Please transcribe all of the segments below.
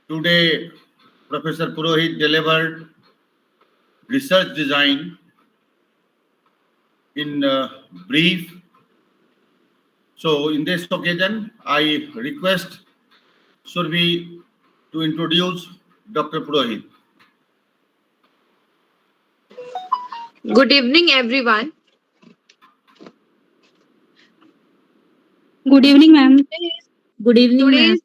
Today, Professor Purohit delivered research design in brief. So, in this occasion, I request Surbi to introduce Dr. Purohit. Good evening, everyone. Good evening, ma'am. Good evening, ma'am.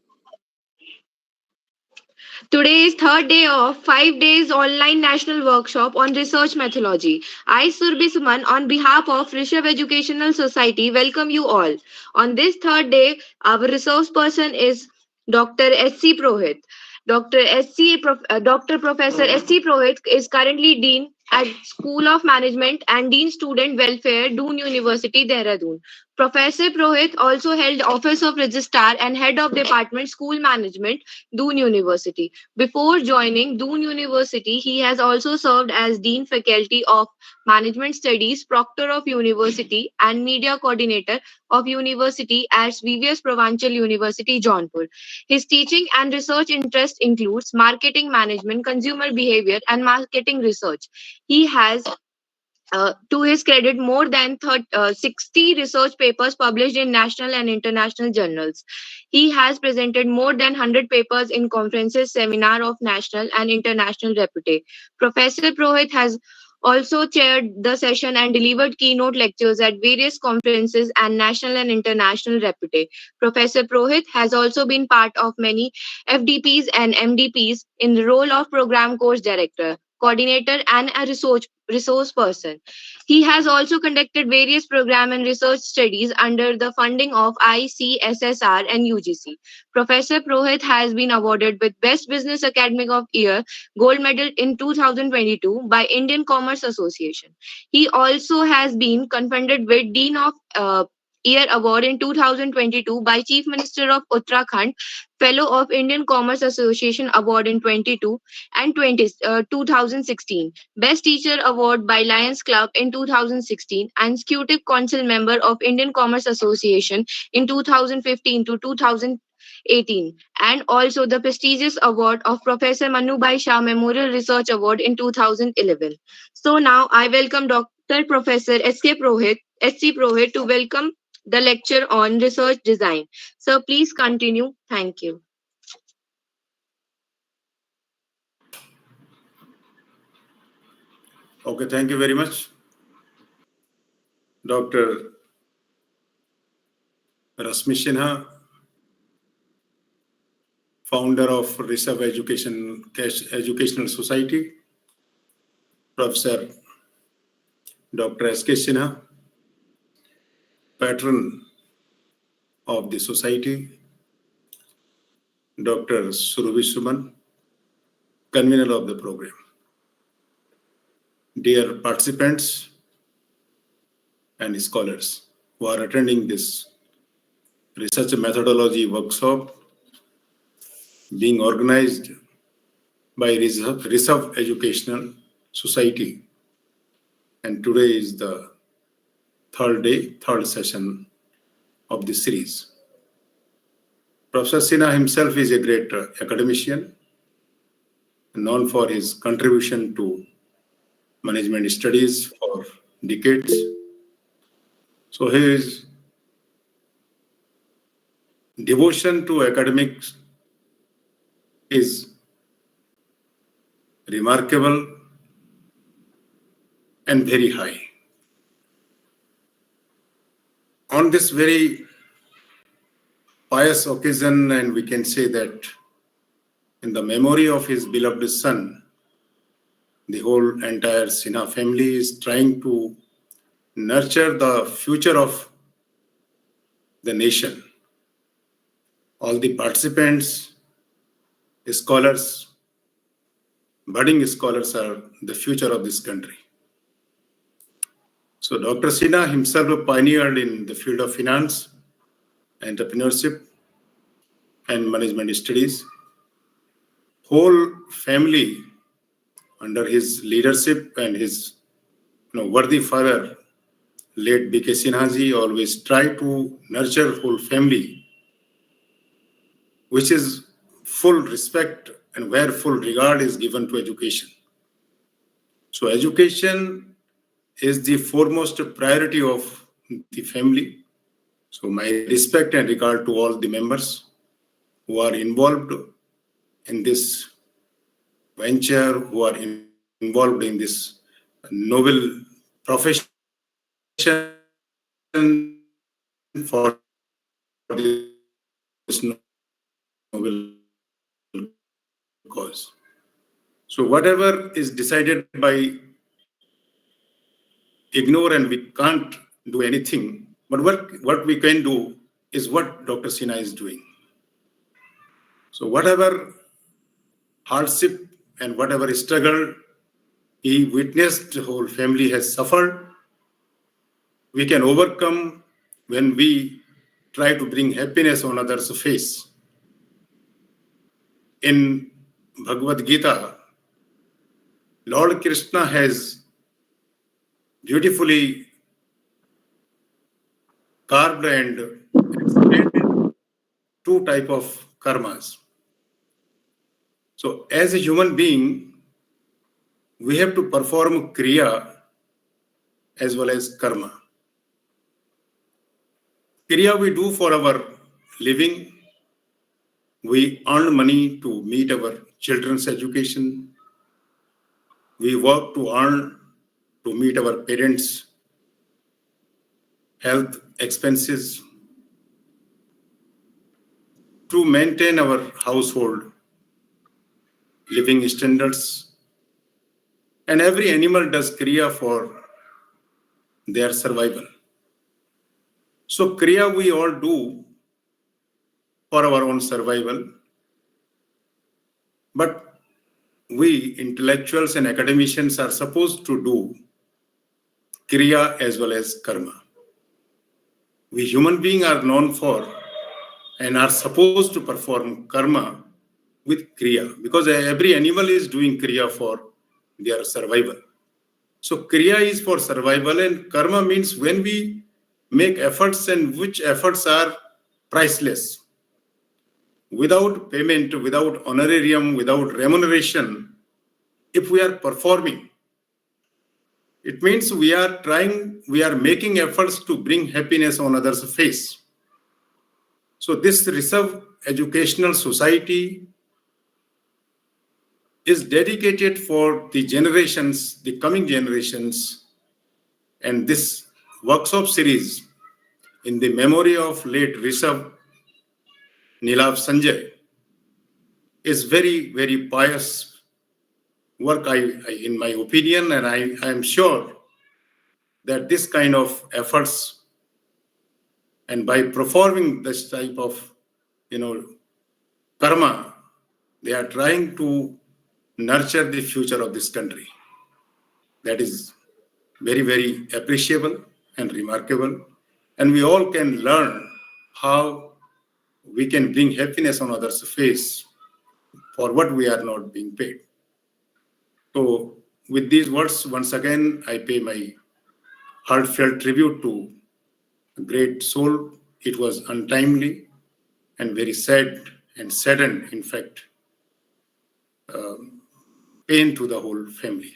Today is third day of 5 days online national workshop on research methodology. I, Surbi Suman, on behalf of Rishabh Educational Society, welcome you all. On this third day, our resource person is Dr. S.C. Prohit. Dr. Professor S.C. Prohit is currently Dean at School of Management and Dean Student Welfare, Doon University, Dehradun. Professor Prohit also held Office of Registrar and Head of Department School Management, Doon University. Before joining Doon University, he has also served as Dean Faculty of Management Studies, Proctor of University, and Media Coordinator of University at VVS Provincial University, Jaunpur. His teaching and research interest includes marketing management, consumer behavior, and marketing research. He has to his credit, more than 60 research papers published in national and international journals. He has presented more than 100 papers in conferences, seminars of national and international repute. Professor Prohit has also chaired the session and delivered keynote lectures at various conferences and national and international repute. Professor Prohit has also been part of many FDPs and MDPs in the role of program course director, coordinator, and a resource person. He has also conducted various program and research studies under the funding of ICSSR and UGC. Professor Prohit has been awarded with Best Business Academic of Year Gold Medal in 2022 by Indian Commerce Association. He also has been conferred with Dean of Year Award in 2022 by Chief Minister of Uttarakhand, Fellow of Indian Commerce Association Award in 22 and 2016, Best Teacher Award by Lions Club in 2016, and Executive Council Member of Indian Commerce Association in 2015 to 2018, and also the prestigious award of Professor Manubhai Shah Memorial Research Award in 2011. So now I welcome Dr. Professor SC Prohit to welcome the lecture on research design. So please continue. Thank you. Okay, thank you very much. Dr. Rasmi Sinha, founder of Rishabh Educational Society. Professor Dr. S.K. Sinha, patron of the society. Dr. Surbi Suman, convener of the program. Dear participants and scholars who are attending this research methodology workshop being organized by Rishabh Educational Society, and today is the third session of this series. Professor Sinha himself is a great academician, known for his contribution to management studies for decades. So his devotion to academics is remarkable and very high. On this very pious occasion, and we can say that in the memory of his beloved son, the whole entire Sinha family is trying to nurture the future of the nation. All the participants, scholars, budding scholars are the future of this country. So Dr. Sinha himself pioneered in the field of finance, entrepreneurship, and management studies. Whole family under his leadership and his worthy father, late B.K. Sinha ji, always try to nurture whole family which is full respect and where full regard is given to education. So education is the foremost priority of the family. So my respect and regard to all the members who are involved in this venture, who are involved in this noble profession for this noble cause. So whatever is decided by ignore and we can't do anything, but what we can do is what Dr. Sinha is doing. So whatever hardship and whatever struggle he witnessed, the whole family has suffered, we can overcome when we try to bring happiness on others' face. In Bhagavad Gita, Lord Krishna has beautifully carved and explained two types of karmas. So as a human being, we have to perform kriya as well as karma. Kriya we do for our living. We earn money to meet our children's education. We work to earn to meet our parents' health expenses, to maintain our household living standards. And every animal does kriya for their survival. So kriya we all do for our own survival. But we intellectuals and academicians are supposed to do kriya as well as karma. We human beings are known for and are supposed to perform karma with kriya, because every animal is doing kriya for their survival. So kriya is for survival, and karma means when we make efforts, and which efforts are priceless. Without payment, without honorarium, without remuneration, if we are performing, it means we are making efforts to bring happiness on others' face. So this Rishabh Educational Society is dedicated for the generations, the coming generations, and this workshop series in the memory of late Rishabh Nilav Sanjay is very, very pious work, in my opinion, and I am sure that this kind of efforts, and by performing this type of, karma, they are trying to nurture the future of this country. That is very, very appreciable and remarkable. And we all can learn how we can bring happiness on others' face for what we are not being paid. So with these words, once again, I pay my heartfelt tribute to a great soul. It was untimely and very sad and saddened, in fact, pain to the whole family.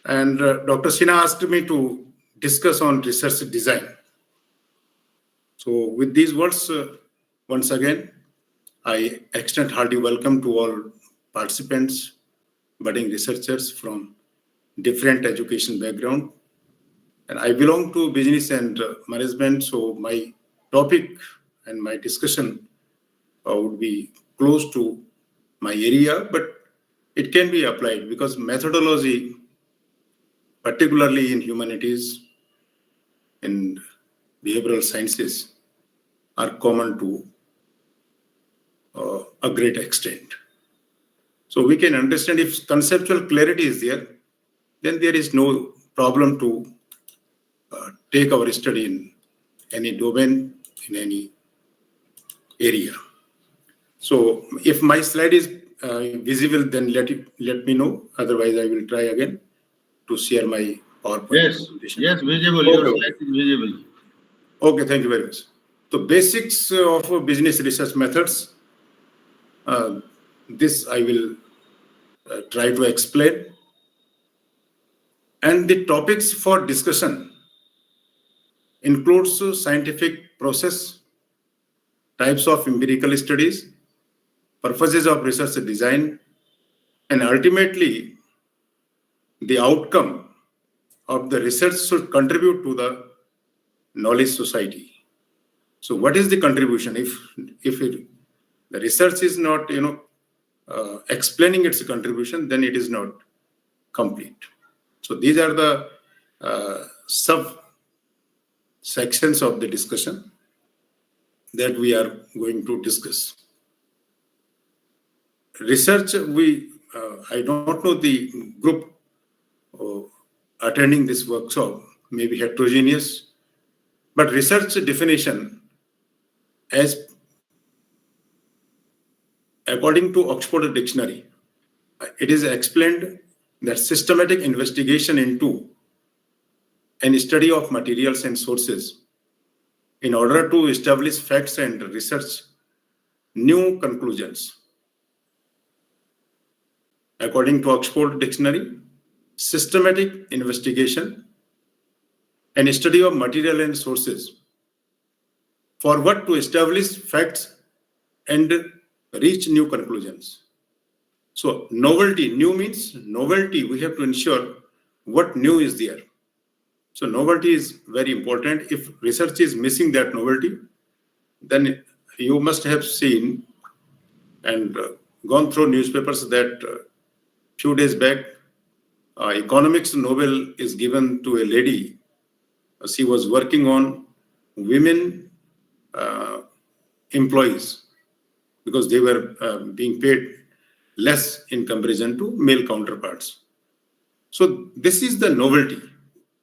And Dr. Sinha asked me to discuss on research design. So with these words, once again, I extend hearty welcome to all participants, budding researchers from different education background. And I belong to business and management, so my topic and my discussion would be close to my area, but it can be applied because methodology, particularly in humanities and behavioral sciences, are common to a great extent. So we can understand if conceptual clarity is there, then there is no problem to take our study in any domain, in any area. So if my slide is visible, then let me know. Otherwise, I will try again to share my PowerPoint. Yes, visible. Your slide is visible. Okay, thank you very much. So basics of business research methods. this I will try to explain. And the topics for discussion includes scientific process, types of empirical studies, purposes of research design, and ultimately the outcome of the research should contribute to the knowledge society. So what is the contribution? If the research is not explaining its contribution, then it is not complete. So these are the sub sections of the discussion that we are going to discuss. Research, I don't know the group attending this workshop may be heterogeneous, but research definition, as according to Oxford Dictionary, it is explained that systematic investigation into and study of materials and sources in order to establish facts and research new conclusions. According to Oxford Dictionary, systematic investigation and study of material and sources for what? To establish facts and reach new conclusions. So novelty, new means novelty. We have to ensure what new is there. So novelty is very important. If research is missing that novelty, then you must have seen and gone through newspapers that few days back, economics Nobel is given to a lady. She was working on women employees because they were being paid less in comparison to male counterparts. So this is the novelty.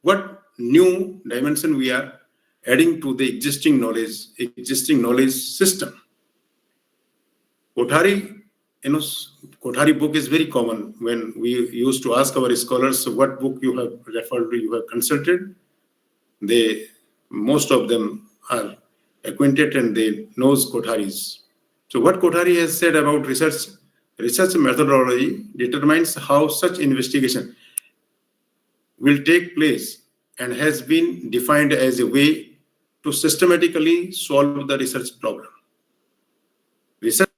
What new dimension we are adding to the existing knowledge system. Kothari book is very common. When we used to ask our scholars what book you have referred to, you have consulted, most of them are acquainted and they knows Kothari's. So what Kothari has said about research methodology determines how such investigation will take place and has been defined as a way to systematically solve the research problem. Research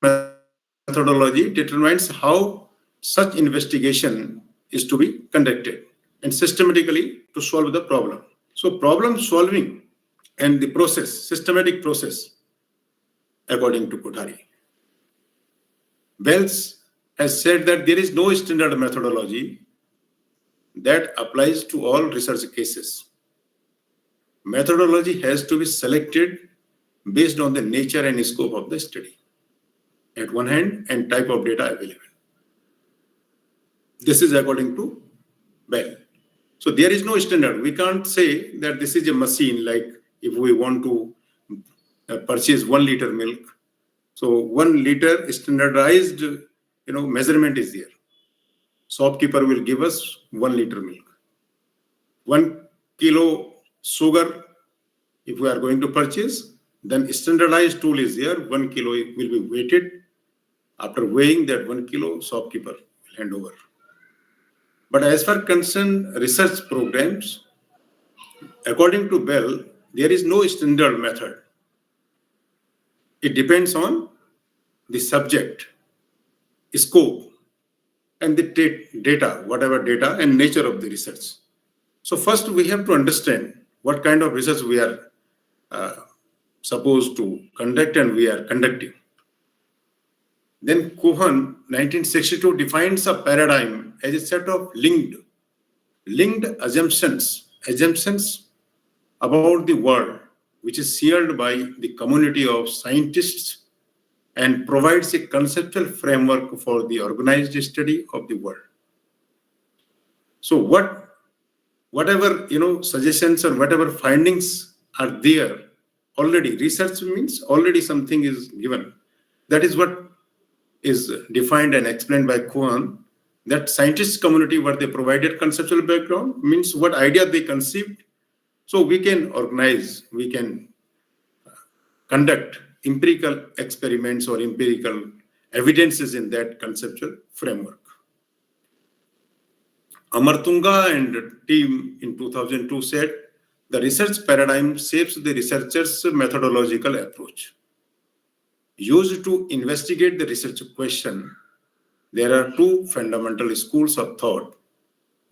methodology determines how such investigation is to be conducted and systematically to solve the problem. So problem solving and the process, systematic process, according to Kothari. Wells has said that there is no standard methodology that applies to all research cases. Methodology has to be selected based on the nature and scope of the study at one hand and type of data available. This is according to Bell. So there is no standard. We can't say that this is a machine, like if we want to purchase 1 liter milk. So 1 liter standardized measurement is there. Shopkeeper will give us 1 liter milk. 1 kilo sugar, if we are going to purchase, then standardized tool is there. 1 kilo will be weighted. After weighing that 1 kilo, shopkeeper will hand over. But as far concerned research programs, according to Bell, there is no standard method. It depends on the subject, scope, and the data, whatever data and nature of the research. So first we have to understand what kind of research we are supposed to conduct and we are conducting. Then Cohen, 1962, defines a paradigm as a set of linked assumptions about the world, which is shared by the community of scientists and provides a conceptual framework for the organized study of the world. So whatever suggestions or whatever findings are there already, research means already something is given. That is what is defined and explained by Cohen, that scientist community, what they provided conceptual background means what idea they conceived. So we can organize, we can conduct empirical experiments or empirical evidences in that conceptual framework. Amartunga and team in 2002 said, the research paradigm shapes the researcher's methodological approach. Used to investigate the research question, there are two fundamental schools of thought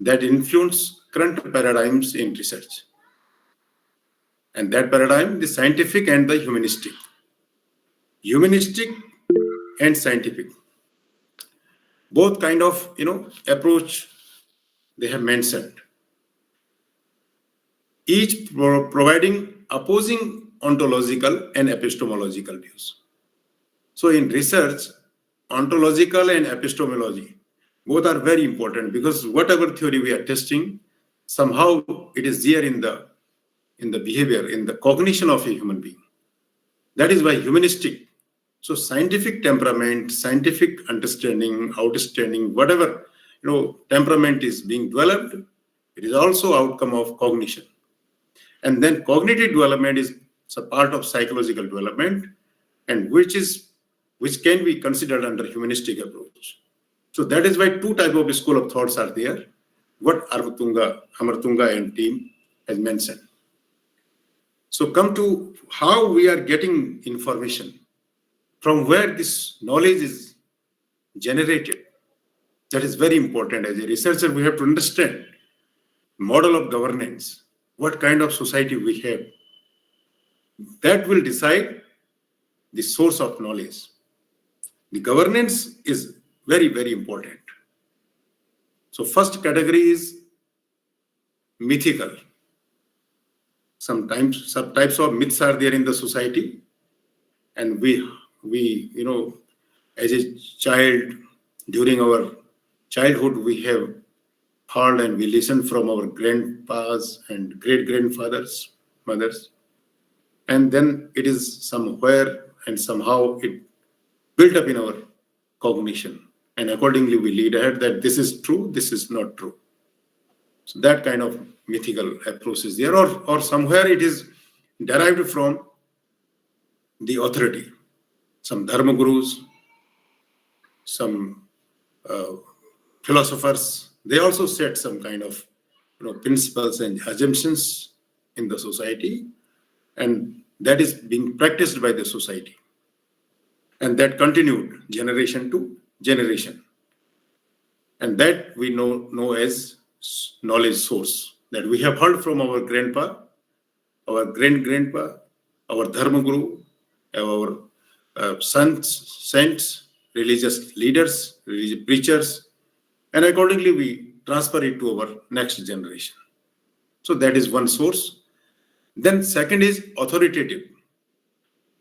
that influence current paradigms in research. And that paradigm, the scientific and the humanistic. Humanistic and scientific. Both kind of, approach they have mentioned. Each providing opposing ontological and epistemological views. So in research, ontological and epistemology, both are very important because whatever theory we are testing, somehow it is there in the behavior, in the cognition of a human being. That is why humanistic. So scientific temperament, scientific understanding, outstanding, whatever temperament is being developed, it is also outcome of cognition. And then cognitive development is a part of psychological development, and which can be considered under humanistic approach. So that is why two type of school of thoughts are there, what Amartunga and team has mentioned. So come to how we are getting information, from where this knowledge is generated. That is very important. As a researcher, we have to understand model of governance, what kind of society we have. That will decide the source of knowledge. The governance is very, very important. So first category is mythical. Sometimes some types of myths are there in the society, and we as a child, during our childhood, we have heard and we listened from our grandpas and great-grandfathers, mothers, and then it is somewhere and somehow it built up in our cognition, and accordingly we lead ahead that this is true, this is not true. So that kind of mythical approach is there, or somewhere it is derived from the authority. Some dharma gurus, some philosophers, they also set some kind of principles and assumptions in the society, and that is being practiced by the society, and that continued generation to generation, and that we know as knowledge source, that we have heard from our grandpa, our great-grandpa, our dharma guru, our saints, religious leaders, religious preachers, and accordingly we transfer it to our next generation. So that is one source. Then second is authoritative.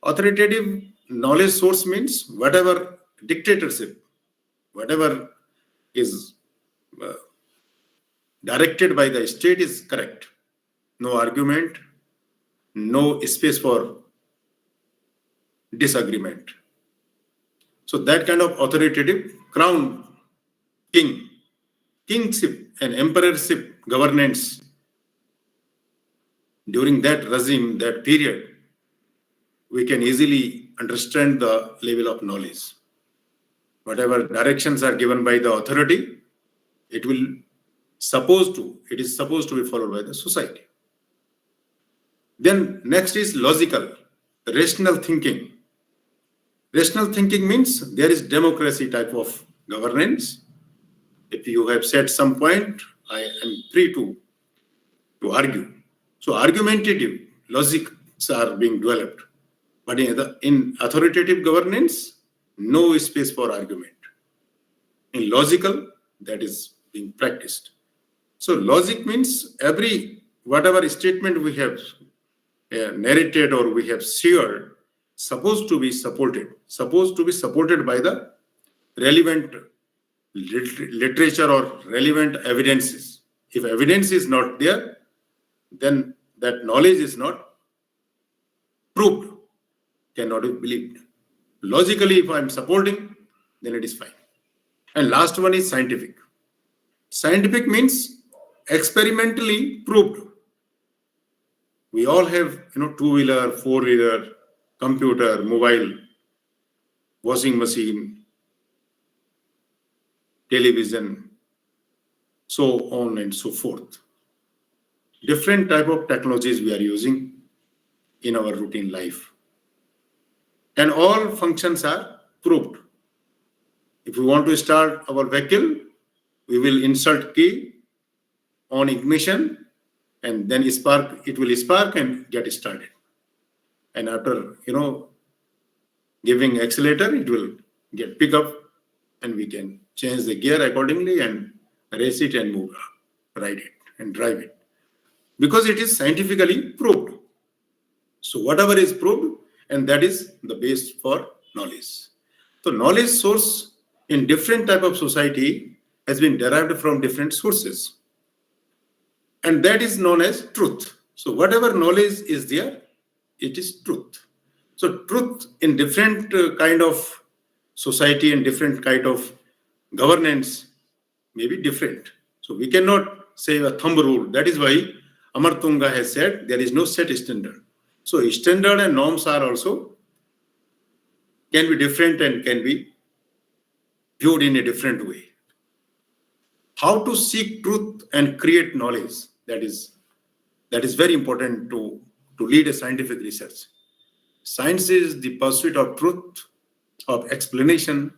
Authoritative knowledge source means whatever dictatorship, whatever is directed by the state is correct. No argument, no space for disagreement. So that kind of authoritative crown, kingship and emperorship governance during that regime, that period, we can easily understand the level of knowledge. Whatever directions are given by the authority, it is supposed to be followed by the society. Then next is logical, rational thinking. Rational thinking means there is democracy type of governance. If you have said some point, I am free to argue. So argumentative logics are being developed. But in authoritative governance, no space for argument. In logical, that is being practiced. So logic means whatever statement we have narrated or we have shared, supposed to be supported by the relevant literature or relevant evidences. If evidence is not there, then that knowledge is not proved, cannot be believed. Logically, if I am supporting, then it is fine. And last one is scientific. Scientific means experimentally proved. We all have, two-wheeler, four-wheeler computer, mobile, washing machine, television, so on and so forth. Different type of technologies we are using in our routine life. And all functions are proved. If we want to start our vehicle, we will insert key on ignition and then it will spark and get started. And after, giving accelerator, it will get pick up and we can change the gear accordingly and race it and move, ride it and drive it. Because it is scientifically proved. So whatever is proved, and that is the base for knowledge. So knowledge source in different type of society has been derived from different sources. And that is known as truth. So whatever knowledge is there, it is truth. So truth in different kind of society and different kind of governance may be different. So we cannot say a thumb rule. That is why Amartunga has said there is no set standard. So standard and norms are also can be different and can be viewed in a different way. How to seek truth and create knowledge, that is very important to lead a scientific research. Science is the pursuit of truth, of explanation,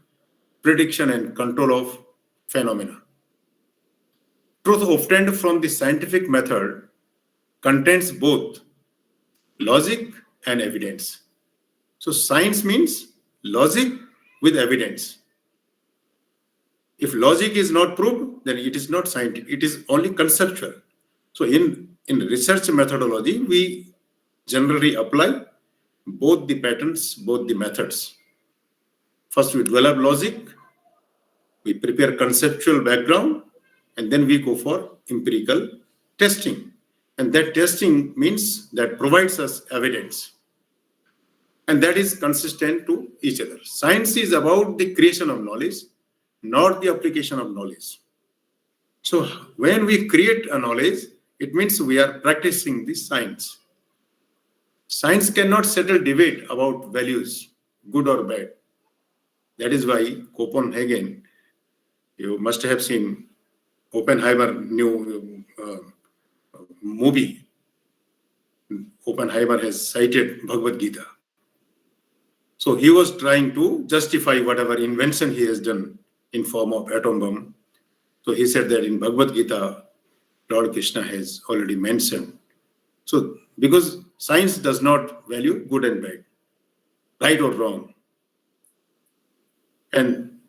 prediction, and control of phenomena. Truth obtained from the scientific method contains both logic and evidence. So science means logic with evidence. If logic is not proved, then it is not scientific. It is only conceptual. So in research methodology, we generally apply both the patterns, both the methods. First, we develop logic, we prepare conceptual background, and then we go for empirical testing. And that testing means that provides us evidence. And that is consistent to each other. Science is about the creation of knowledge, not the application of knowledge. So when we create a knowledge, it means we are practicing the science. Science cannot settle debate about values, good or bad. That is why Copenhagen, you must have seen Oppenheimer new movie. Oppenheimer has cited Bhagavad Gita. So he was trying to justify whatever invention he has done in form of atom bomb. So he said that in Bhagavad Gita, Lord Krishna has already mentioned. So because science does not value good and bad, right or wrong. And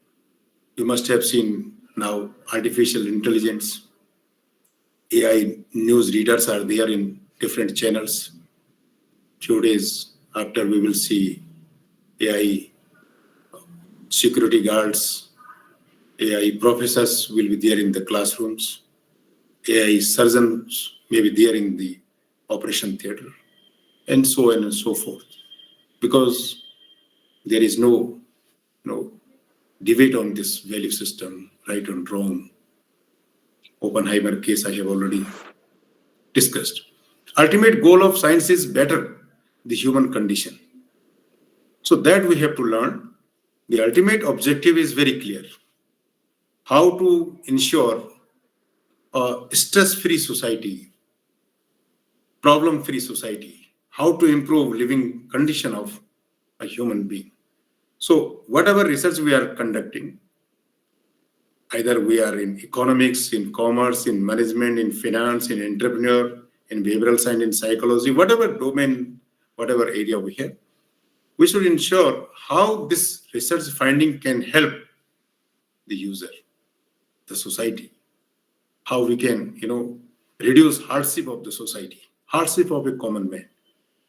you must have seen now artificial intelligence, AI news readers are there in different channels. Few days after we will see AI security guards, AI professors will be there in the classrooms, AI surgeons may be there in the operation theater, and so on and so forth. Because there is no debate on this value system, right and wrong. Oppenheimer case I have already discussed. Ultimate goal of science is better the human condition. So that we have to learn. The ultimate objective is very clear. How to ensure a stress-free society, problem-free society, how to improve living condition of a human being. So whatever research we are conducting, either we are in economics, in commerce, in management, in finance, in entrepreneur, in behavioral science, in psychology, whatever domain, whatever area we have, we should ensure how this research finding can help the user, the society, how we can, reduce hardship of the society, hardship of a common man.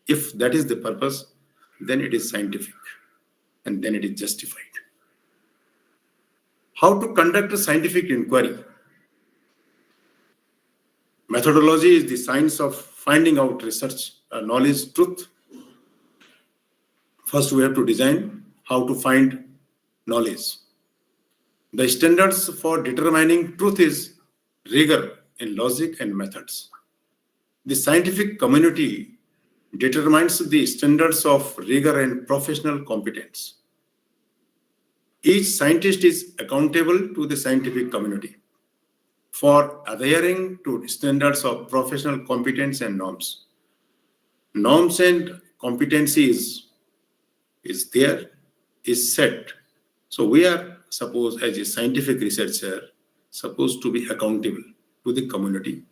If that is the purpose, then it is scientific and then it is justified. How to conduct a scientific inquiry? Methodology is the science of finding out research, knowledge, truth. First, we have to design how to find knowledge. The standards for determining truth is rigor in logic and methods. The scientific community determines the standards of rigor and professional competence. Each scientist is accountable to the scientific community for adhering to standards of professional competence and norms. Norms and competency is there, is set. So we are supposed, as a scientific researcher, supposed to be accountable to the community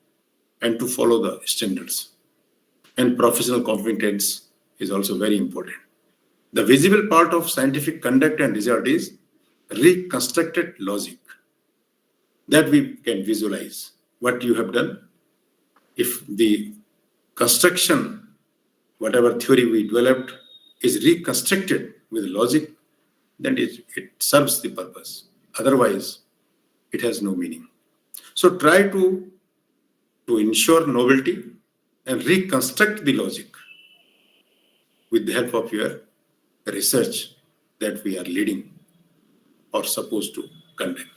and to follow the standards. And professional competence is also very important. The visible part of scientific conduct and result is reconstructed logic that we can visualize what you have done. If the construction, whatever theory we developed, is reconstructed with logic, then it serves the purpose. Otherwise, it has no meaning. So try to ensure novelty and reconstruct the logic with the help of your research that we are leading or supposed to conduct.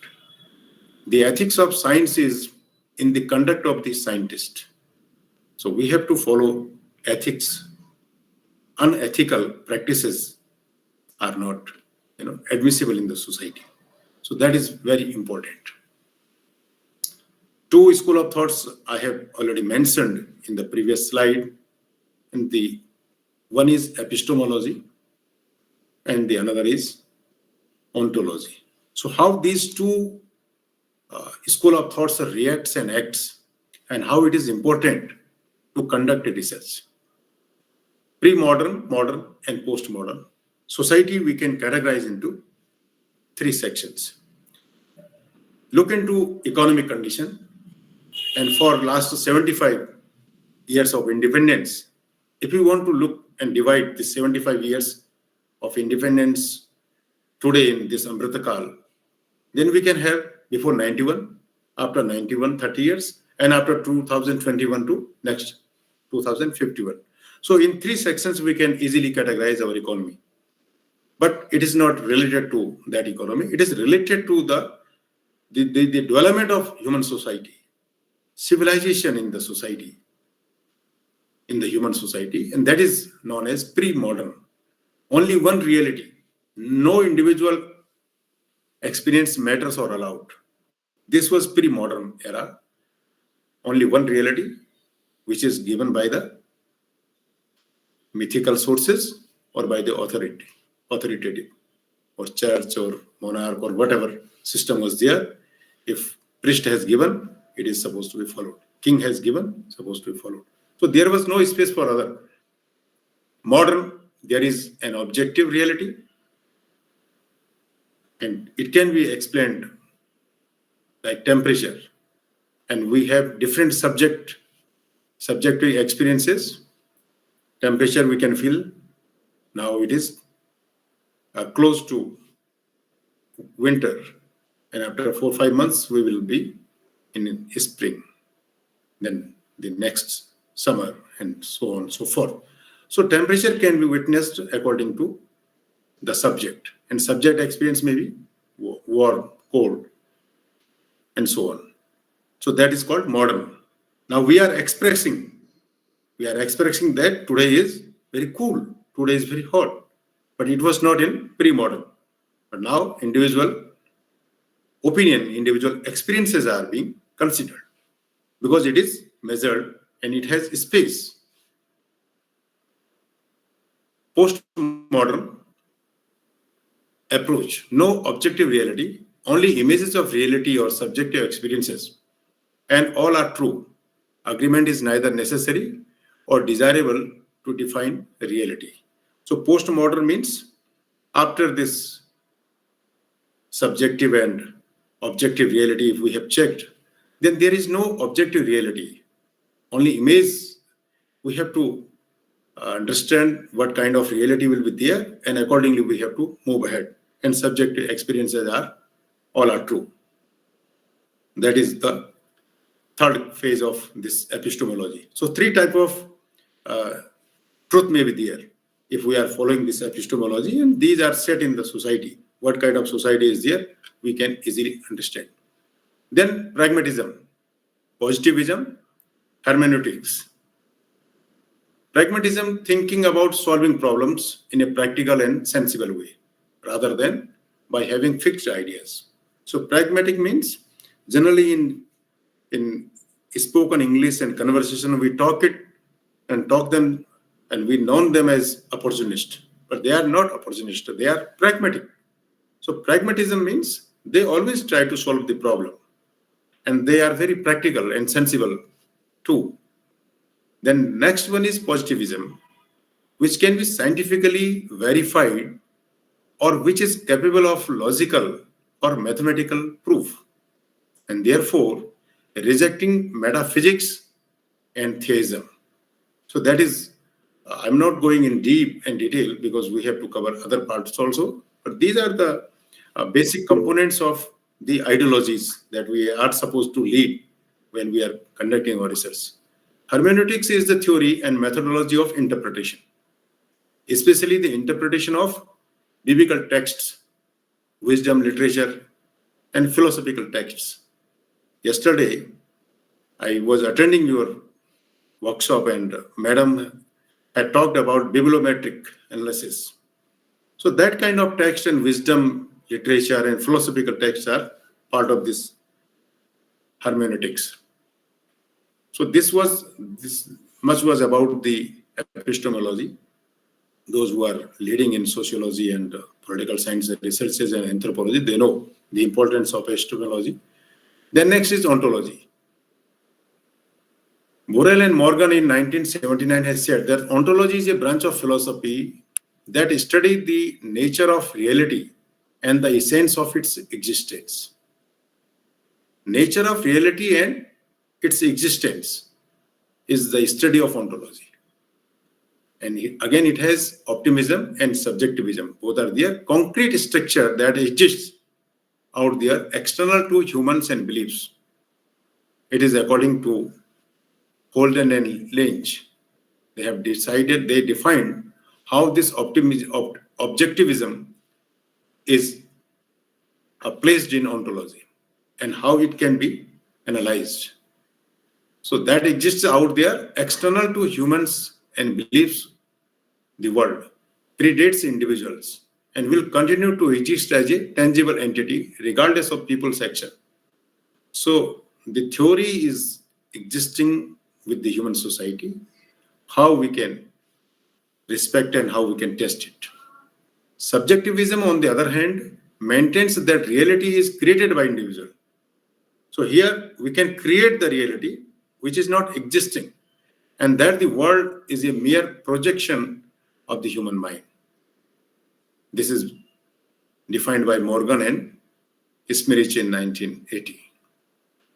The ethics of science is in the conduct of the scientist. So we have to follow ethics. Unethical practices are not, admissible in the society. So that is very important. Two school of thoughts I have already mentioned in the previous slide. And the one is epistemology and the another is ontology. So how these two school of thoughts reacts and acts, and how it is important to conduct a research. Pre-modern, modern, and post-modern society we can categorize into three sections. Look into economic condition, and for last 75 years of independence, if we want to look and divide the 75 years of independence today in this Amrita Kal, then we can have before 91, after 91, 30 years, and after 2021 to next 2051. So in three sections, we can easily categorize our economy. But it is not related to that economy. It is related to the development of human society, civilization in the society, in the human society, and that is known as pre-modern. Only one reality. No individual experience matters or allowed. This was pre-modern era. Only one reality, which is given by the mythical sources or by the authoritative, or church or monarch or whatever system was there. If priest has given, it is supposed to be followed. King has given, supposed to be followed. So there was no space for other. Modern, there is an objective reality, and it can be explained like temperature, and we have different subjective experiences. Temperature we can feel now it is close to winter, and after 4 or 5 months we will be in spring, then the next summer, and so on and so forth. So temperature can be witnessed according to the subject, and subject experience may be warm, cold, and so on. So that is called modern. Now we are expressing that today is very cool, today is very hot, but it was not in pre-modern. But now individual opinion, individual experiences are being considered because it is measured and it has space. Postmodern approach, no objective reality, only images of reality or subjective experiences, and all are true. Agreement is neither necessary or desirable to define reality. So postmodern means after this subjective and objective reality, if we have checked, then there is no objective reality, only image. We have to understand what kind of reality will be there, and accordingly we have to move ahead, and subjective experiences all are true. That is the third phase of this epistemology. So three type of truth may be there if we are following this epistemology, and these are set in the society. What kind of society is there, we can easily understand. Then pragmatism, positivism, hermeneutics. Pragmatism, thinking about solving problems in a practical and sensible way, rather than by having fixed ideas. So pragmatic means generally in spoken English and conversation, we talk it and talk them, and we known them as opportunist, but they are not opportunist, they are pragmatic. So pragmatism means they always try to solve the problem, and they are very practical and sensible too. Then next one is positivism, which can be scientifically verified or which is capable of logical or mathematical proof, and therefore rejecting metaphysics and theism. So that is, I'm not going in deep and detail because we have to cover other parts also, but these are the basic components of the ideologies that we are supposed to lead when we are conducting our research. Hermeneutics is the theory and methodology of interpretation, especially the interpretation of biblical texts, wisdom literature, and philosophical texts. Yesterday, I was attending your workshop and Madam had talked about bibliometric analysis. So that kind of text and wisdom literature and philosophical texts are part of this hermeneutics. So this much was about the epistemology. Those who are leading in sociology and political science researches and anthropology, they know the importance of epistemology. Then next is ontology. Borel and Morgan in 1979 has said that ontology is a branch of philosophy that studies the nature of reality and the essence of its existence. Nature of reality and its existence is the study of ontology. And again, it has optimism and subjectivism. Both are there. Concrete structure that exists out there, external to humans and beliefs. It is according to Holden and Lynch. They have defined how this objectivism is placed in ontology and how it can be analyzed. So that exists out there, external to humans and beliefs, the world, predates individuals, and will continue to exist as a tangible entity regardless of people's action. So the theory is existing with the human society, how we can respect and how we can test it. Subjectivism, on the other hand, maintains that reality is created by individual. So here we can create the reality which is not existing, and that the world is a mere projection of the human mind. This is defined by Morgan and Smirich in 1980.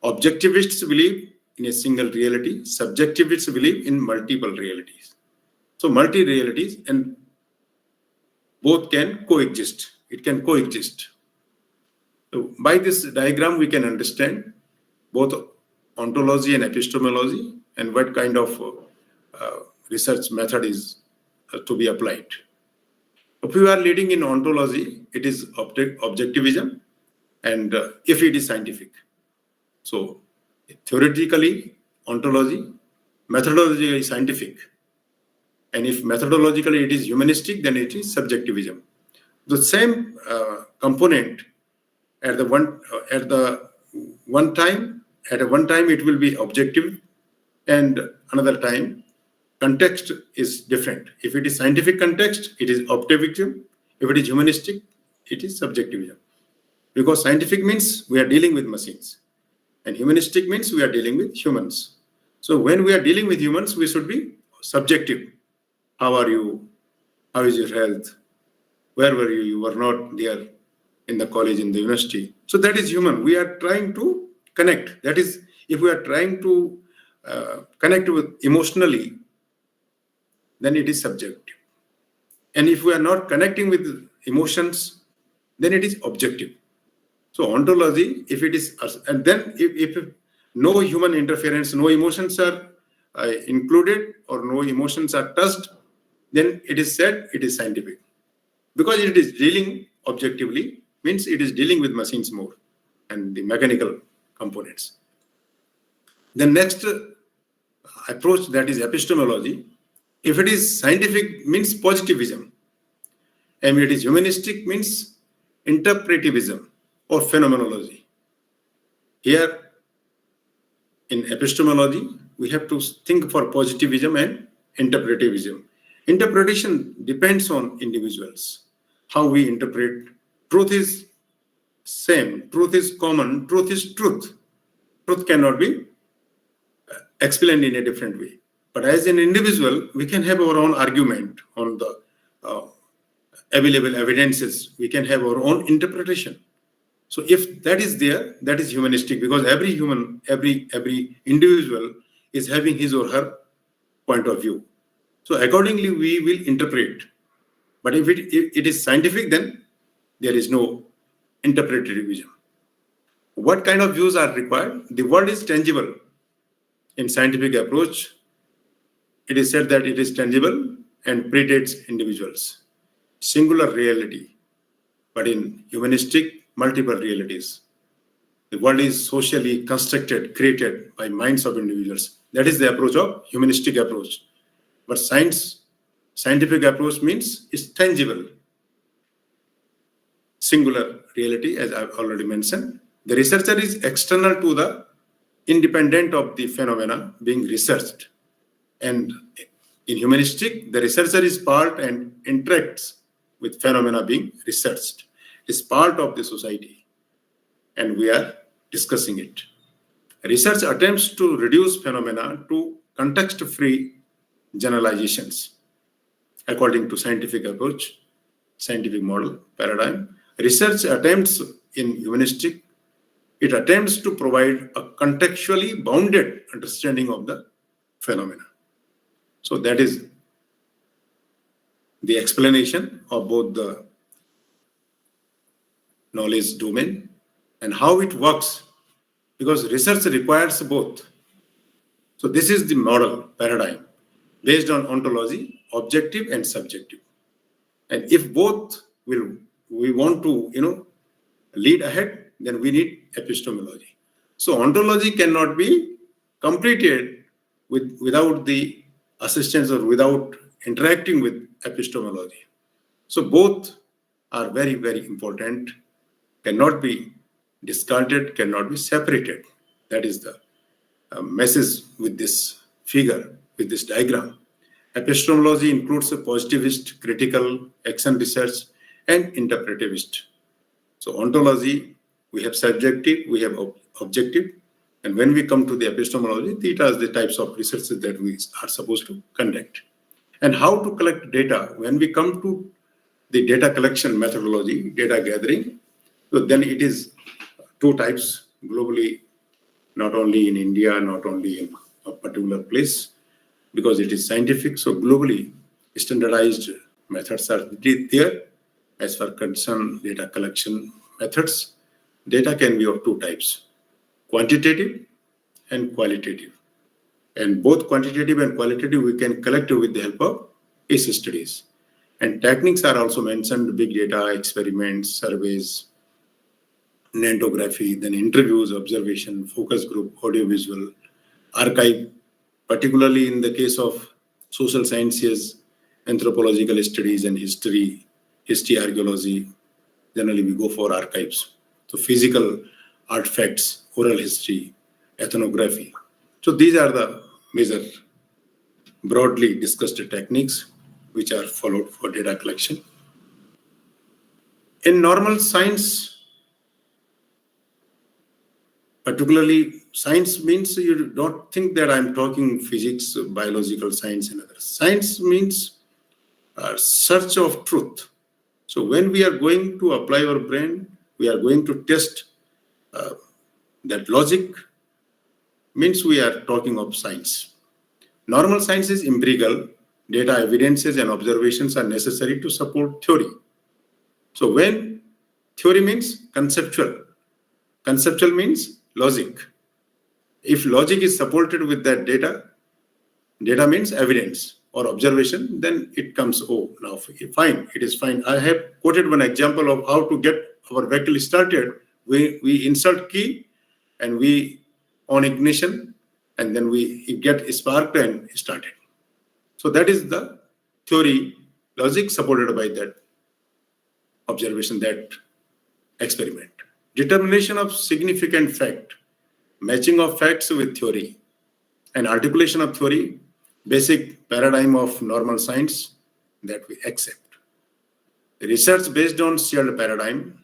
Objectivists believe in a single reality. Subjectivists believe in multiple realities. So multi-realities, and both can coexist. It can coexist. So by this diagram, we can understand both ontology and epistemology and what kind of research method is to be applied. If you are leading in ontology, it is objectivism, and if it is scientific. So theoretically, ontology, methodology is scientific. And if methodologically it is humanistic, then it is subjectivism. The same component at one time it will be objective, and another time context is different. If it is scientific context, it is objectivism. If it is humanistic, it is subjectivism. Because scientific means we are dealing with machines, and humanistic means we are dealing with humans. So when we are dealing with humans, we should be subjective. How are you? How is your health? Where were you? You were not there in the college, in the university. So that is human. We are trying to connect. That is, if we are trying to connect with emotionally, then it is subjective. And if we are not connecting with emotions, then it is objective. So ontology, if it is, and then if no human interference, no emotions are included or no emotions are touched, then it is said it is scientific. Because it is dealing objectively, means it is dealing with machines more and the mechanical components. The next approach, that is epistemology, If it is scientific, means positivism. And if it is humanistic, means interpretivism or phenomenology. Here, in epistemology, we have to think for positivism and interpretivism. Interpretation depends on individuals. How we interpret. Truth is same, truth is common, truth is truth. Truth cannot be explained in a different way. But as an individual, we can have our own argument on the available evidences. We can have our own interpretation. So if that is there, that is humanistic, because every human, every individual is having his or her point of view. So accordingly, we will interpret. But if it is scientific, then there is no interpretivism. What kind of views are required? The world is tangible. In scientific approach, it is said that it is tangible and predates individuals. Singular reality. But in humanistic, multiple realities. The world is socially constructed, created by minds of individuals. That is the approach of humanistic approach. But scientific approach means it's tangible. Singular reality, as I've already mentioned. The researcher is external to the independent of the phenomena being researched. And in humanistic, the researcher is part and interacts with phenomena being researched. Is part of the society, and we are discussing it. Research attempts to reduce phenomena to context-free generalizations according to scientific approach, scientific model, paradigm. Research attempts in humanistic, it attempts to provide a contextually bounded understanding of the phenomena. So that is the explanation of both the knowledge domain and how it works, because research requires both. So this is the model paradigm based on ontology, objective and subjective. And if both we want to lead ahead, then we need epistemology. So ontology cannot be completed without the assistance or without interacting with epistemology. So both are very, very important, cannot be discarded, cannot be separated. That is the message with this figure, with this diagram. Epistemology includes a positivist, critical, action research, and interpretivist. So ontology, we have subjective, we have objective. And when we come to the epistemology, these are the types of researches that we are supposed to conduct. And how to collect data. When we come to the data collection methodology, data gathering, so then it is two types globally, not only in India, not only in a particular place, because it is scientific. So globally, standardized methods are there as for concerned data collection methods. Data can be of two types, quantitative and qualitative. And both quantitative and qualitative we can collect with the help of case studies. And techniques are also mentioned, big data, experiments, surveys, nantography, then interviews, observation, focus group, audiovisual, archive, particularly in the case of social sciences, anthropological studies and history, archaeology. Generally we go for archives. So physical artifacts, oral history, ethnography. So these are the major broadly discussed techniques which are followed for data collection. In normal science, particularly science means you don't think that I'm talking physics, biological science and others. Science means search of truth. So when we are going to apply our brain, we are going to test that logic, means we are talking of science. Normal science is empirical. Data, evidences and observations are necessary to support theory. So when theory means conceptual, conceptual means logic. If logic is supported with that data, data means evidence or observation, then it comes, oh, now fine, it is fine. I have quoted one example of how to get our vehicle started. We insert key and we on ignition, and then it get sparked and started. So that is the theory, logic supported by that observation, that experiment. Determination of significant fact, matching of facts with theory, and articulation of theory, basic paradigm of normal science that we accept. Research based on shared paradigm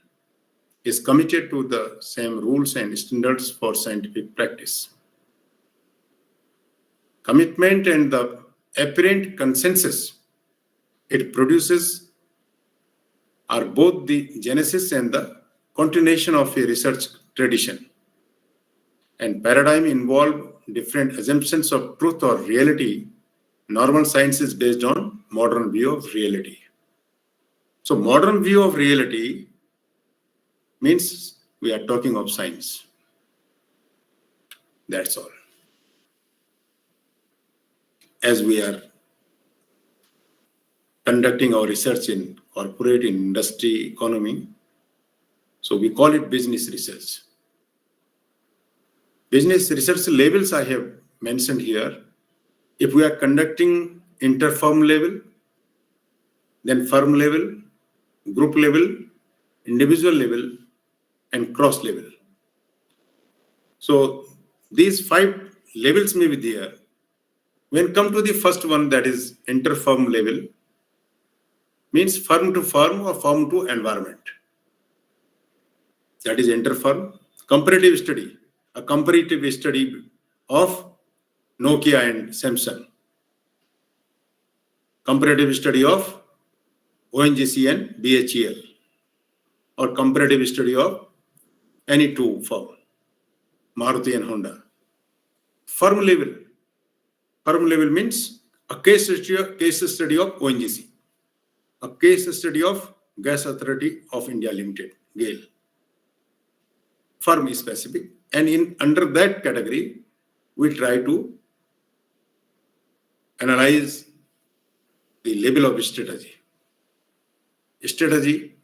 is committed to the same rules and standards for scientific practice. Commitment and the apparent consensus it produces are both the genesis and the continuation of a research tradition. And paradigm involve different assumptions of truth or reality. Normal science is based on modern view of reality. So modern view of reality means we are talking of science. That's all. As we are conducting our research in corporate, in industry, economy, so we call it business research. Business research labels I have mentioned here. If we are conducting inter-firm level, then firm level, group level, individual level, and cross level. So these 5 levels may be there. When come to the first one, that is inter-firm level, means firm to firm or firm to environment. That is inter-firm. Comparative study, a comparative study of Nokia and Samsung. Comparative study of ONGC and BHEL, or comparative study of any 2 firm, Maruti and Honda. Firm level. Firm level means a case study of ONGC, a case study of Gas Authority of India Limited, GAIL. Firm is specific, and under that category, we try to analyze the level of strategy. Strategy,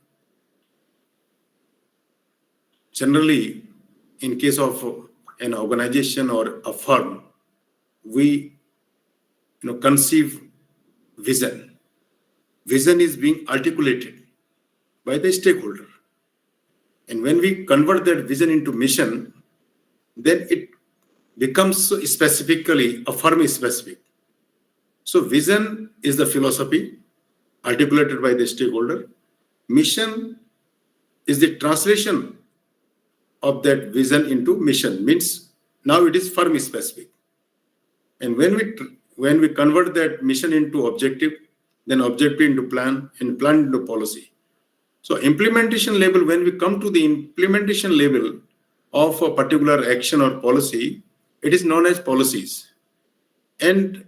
generally, in case of an organization or a firm, we conceive vision. Vision is being articulated by the stakeholder. And when we convert that vision into mission, then it becomes specifically a firm is specific. So vision is the philosophy articulated by the stakeholder. Mission is the translation of that vision into mission, means now it is firm specific. And when we convert that mission into objective, then objective into plan, and plan into policy. So implementation level, when we come to the implementation level of a particular action or policy, it is known as policies. And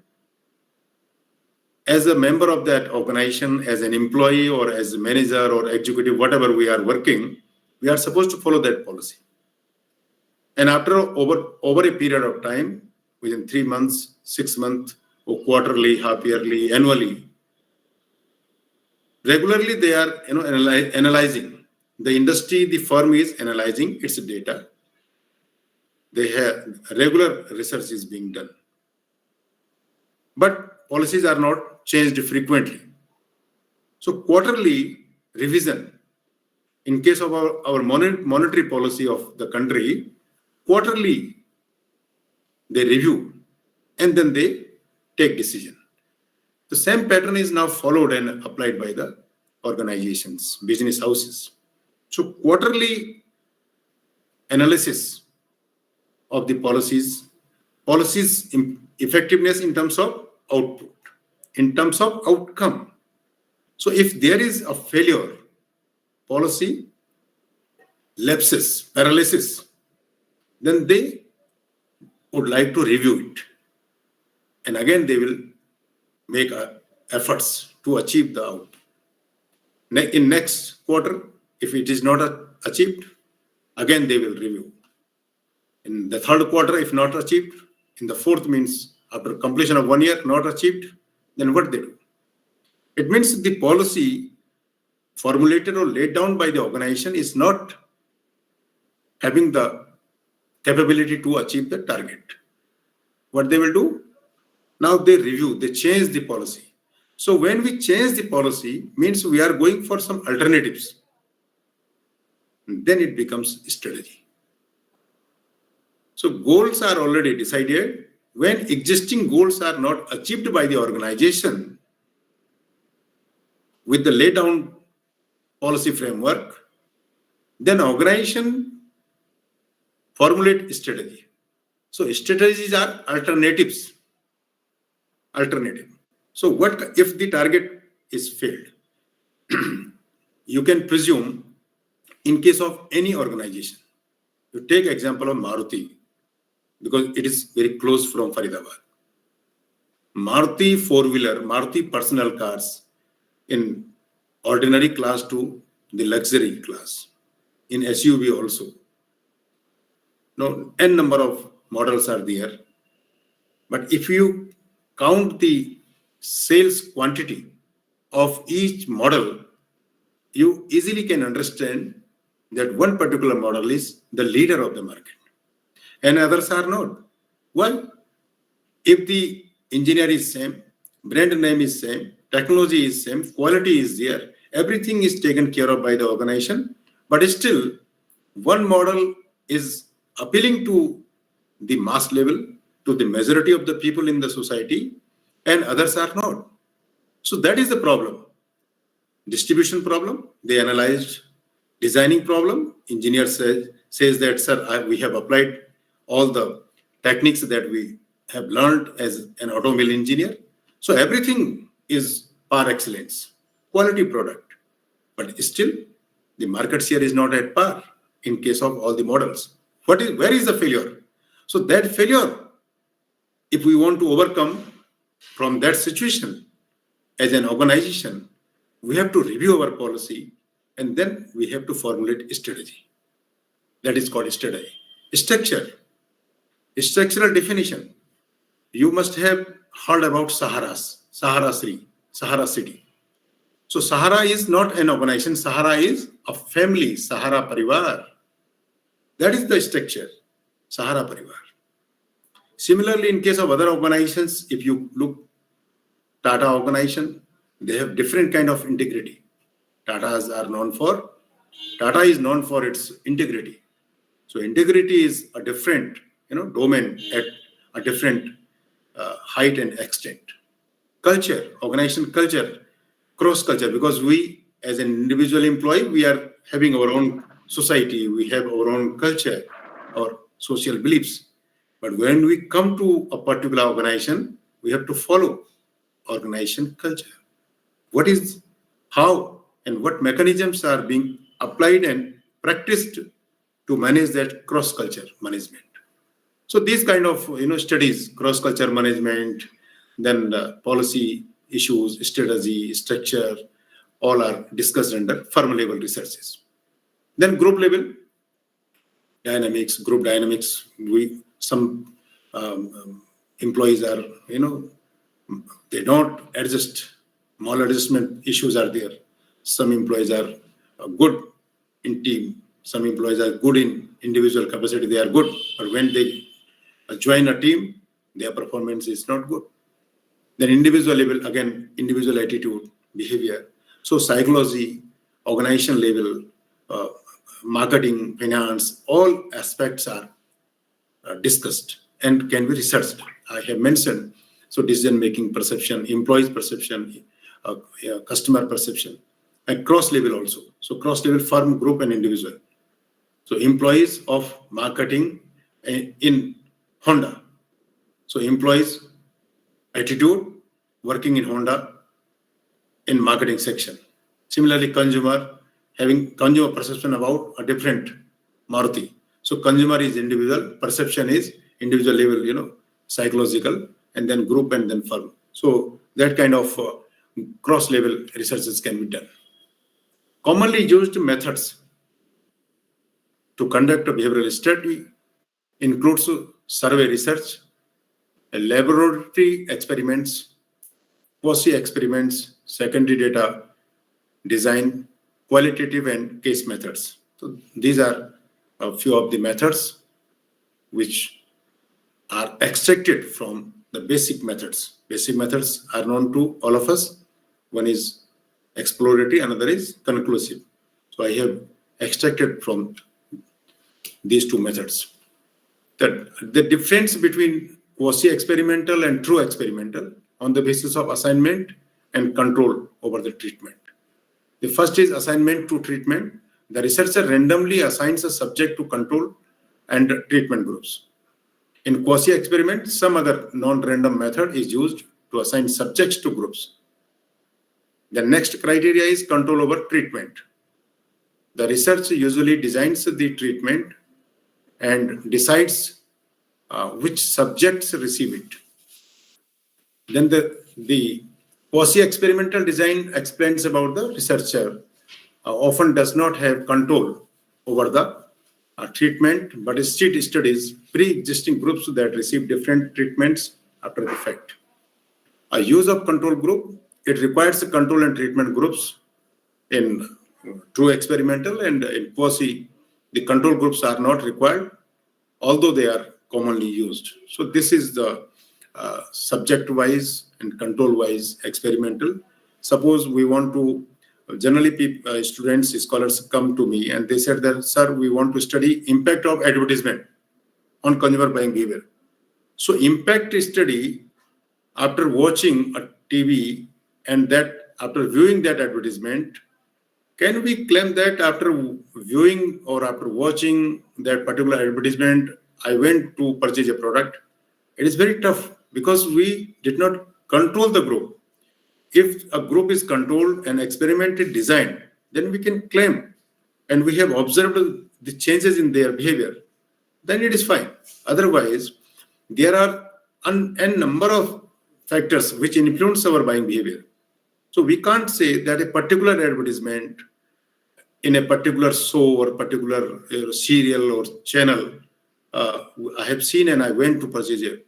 as a member of that organization, as an employee or as a manager or executive, whatever we are working, we are supposed to follow that policy. And after over a period of time, within 3 months, 6 months, or quarterly, half yearly, annually, regularly they are analyzing. The industry, the firm is analyzing its data. They have regular research is being done. But policies are not changed frequently. So quarterly revision, in case of our monetary policy of the country, quarterly they review and then they take decision. The same pattern is now followed and applied by the organizations, business houses. So quarterly analysis of the policies effectiveness in terms of output, in terms of outcome. So if there is a failure, policy lapses, paralysis, then they would like to review it. And again, they will make efforts to achieve the output. In next quarter, if it is not achieved, again they will review. In the third quarter, if not achieved, in the fourth, means after completion of 1 year, not achieved, then what they do? It means the policy formulated or laid down by the organization is not having the capability to achieve the target. What they will do? Now they review, they change the policy. So when we change the policy, means we are going for some alternatives. Then it becomes strategy. So goals are already decided. When existing goals are not achieved by the organization with the laid down policy framework, then organization formulate strategy. So strategies are alternatives. Alternative. So what if the target is failed? You can presume in case of any organization. You take example of Maruti because it is very close from Faridabad. Maruti four-wheeler, Maruti personal cars in ordinary class to the luxury class, in SUV also. No, n number of models are there. But if you count the sales quantity of each model, you easily can understand that one particular model is the leader of the market and others are not. Why? If the engineer is same, brand name is same, technology is same, quality is there, everything is taken care of by the organization, but still one model is appealing to the mass level, to the majority of the people in the society, and others are not. So that is the problem. Distribution problem, they analyzed. Designing problem, engineer says that, sir, we have applied all the techniques that we have learned as an automobile engineer. So everything is par excellence, quality product. But still, the market share is not at par in case of all the models. Where is the failure? So that failure, if we want to overcome from that situation as an organization, we have to review our policy and then we have to formulate a strategy. That is called strategy. Structure. Structural definition. You must have heard about Sahara City. So Sahara is not an organization. Sahara is a family. Sahara Parivar. That is the structure. Sahara Parivar. Similarly, in case of other organizations, if you look Tata organization, they have different kind of integrity. Tata is known for its integrity. So integrity is a different, domain at a different height and extent. Culture, organization culture, cross culture, because we as an individual employee, we are having our own society, we have our own culture or social beliefs. But when we come to a particular organization, we have to follow organization culture. What is, how, and what mechanisms are being applied and practiced to manage that cross-culture management. So these kind of studies, cross-culture management, then policy issues, strategy, structure, all are discussed under firm level researches. Then group level dynamics, group dynamics. Some employees are they don't adjust. Small adjustment issues are there. Some employees are good in team. Some employees are good in individual capacity. They are good, but when they join a team, their performance is not good. Then individual level, again, individual attitude, behavior. So psychology, organization level, marketing, finance, all aspects are discussed and can be researched. I have mentioned, so decision-making perception, employees' perception, customer perception, and cross-level also. So cross-level, firm, group, and individual. So employees of marketing in Honda. So employees' attitude working in Honda in marketing section. Similarly, consumer having consumer perception about a different Maruti. So consumer is individual, perception is individual level, psychological, and then group and then firm. So that kind of cross-level researches can be done. Commonly used methods to conduct a behavioral study includes survey research, laboratory experiments, quasi-experiments, secondary data, design, qualitative and case methods. So these are a few of the methods which are extracted from the basic methods. Basic methods are known to all of us. One is exploratory, another is conclusive. So I have extracted from these two methods. The difference between quasi-experimental and true experimental on the basis of assignment and control over the treatment. The first is assignment to treatment. The researcher randomly assigns a subject to control and treatment groups. In quasi-experiment, some other non-random method is used to assign subjects to groups. The next criteria is control over treatment. The researcher usually designs the treatment and decides which subjects receive it. Then the quasi-experimental design explains about the researcher often does not have control over the treatment, but instead studies pre-existing groups that receive different treatments after the fact. A use of control group, it requires the control and treatment groups in true experimental, and in quasi, the control groups are not required, although they are commonly used. So this is the subject-wise and control-wise experimental. Suppose we want to, generally students, scholars come to me and they said that, sir, we want to study impact of advertisement on consumer buying behavior. So impact study after watching a TV and that after viewing that advertisement, can we claim that after viewing or after watching that particular advertisement, I went to purchase a product? It is very tough because we did not control the group. If a group is controlled and experimented design, then we can claim and we have observed the changes in their behavior, then it is fine. Otherwise, there are n number of factors which influence our buying behavior. So we can't say that a particular advertisement in a particular show or particular serial or channel, I have seen and I went to purchase a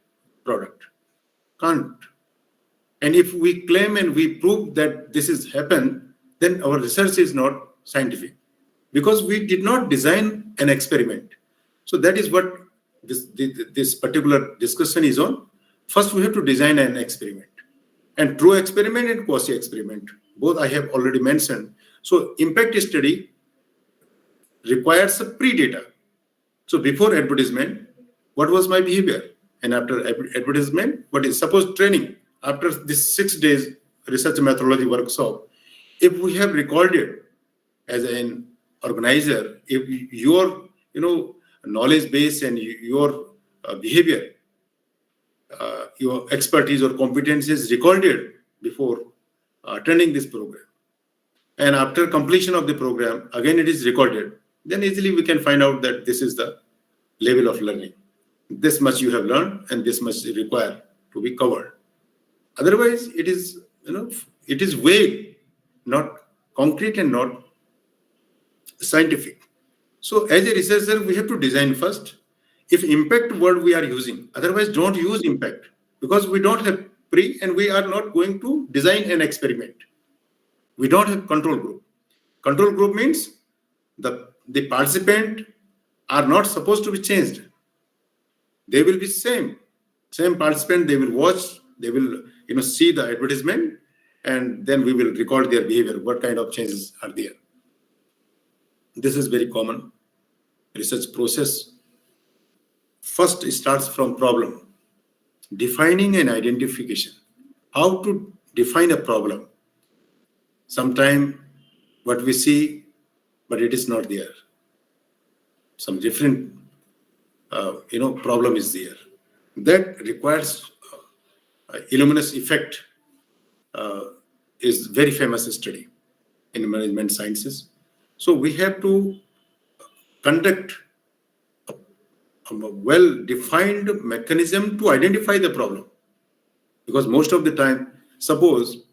product. Can't. And if we claim and we prove that this has happened, then our research is not scientific because we did not design an experiment. So that is what this particular discussion is on. First, we have to design an experiment. And true experiment and quasi-experiment, both I have already mentioned. So impact study requires a pre-data. So before advertisement, what was my behavior? And after advertisement, what is, suppose training, after this 6 days research methodology workshop, if we have recorded as an organizer, if your knowledge base and your behavior, your expertise or competence is recorded before attending this program, and after completion of the program, again it is recorded, then easily we can find out that this is the level of learning. This much you have learned and this much required to be covered. Otherwise, it is, it is vague, not concrete and not scientific. So as a researcher, we have to design first. If impact word we are using, otherwise don't use impact because we don't have pre and we are not going to design an experiment. We don't have control group. Control group means the participant are not supposed to be changed. They will be same participant, they will watch, they will see the advertisement, and then we will record their behavior, what kind of changes are there. This is very common research process. First, it starts from problem, defining and identification. How to define a problem? Sometimes what we see, but it is not there. Some different, problem is there. That requires Illuminous effect is very famous study in management sciences. So we have to conduct a well-defined mechanism to identify the problem. Because most of the time, suppose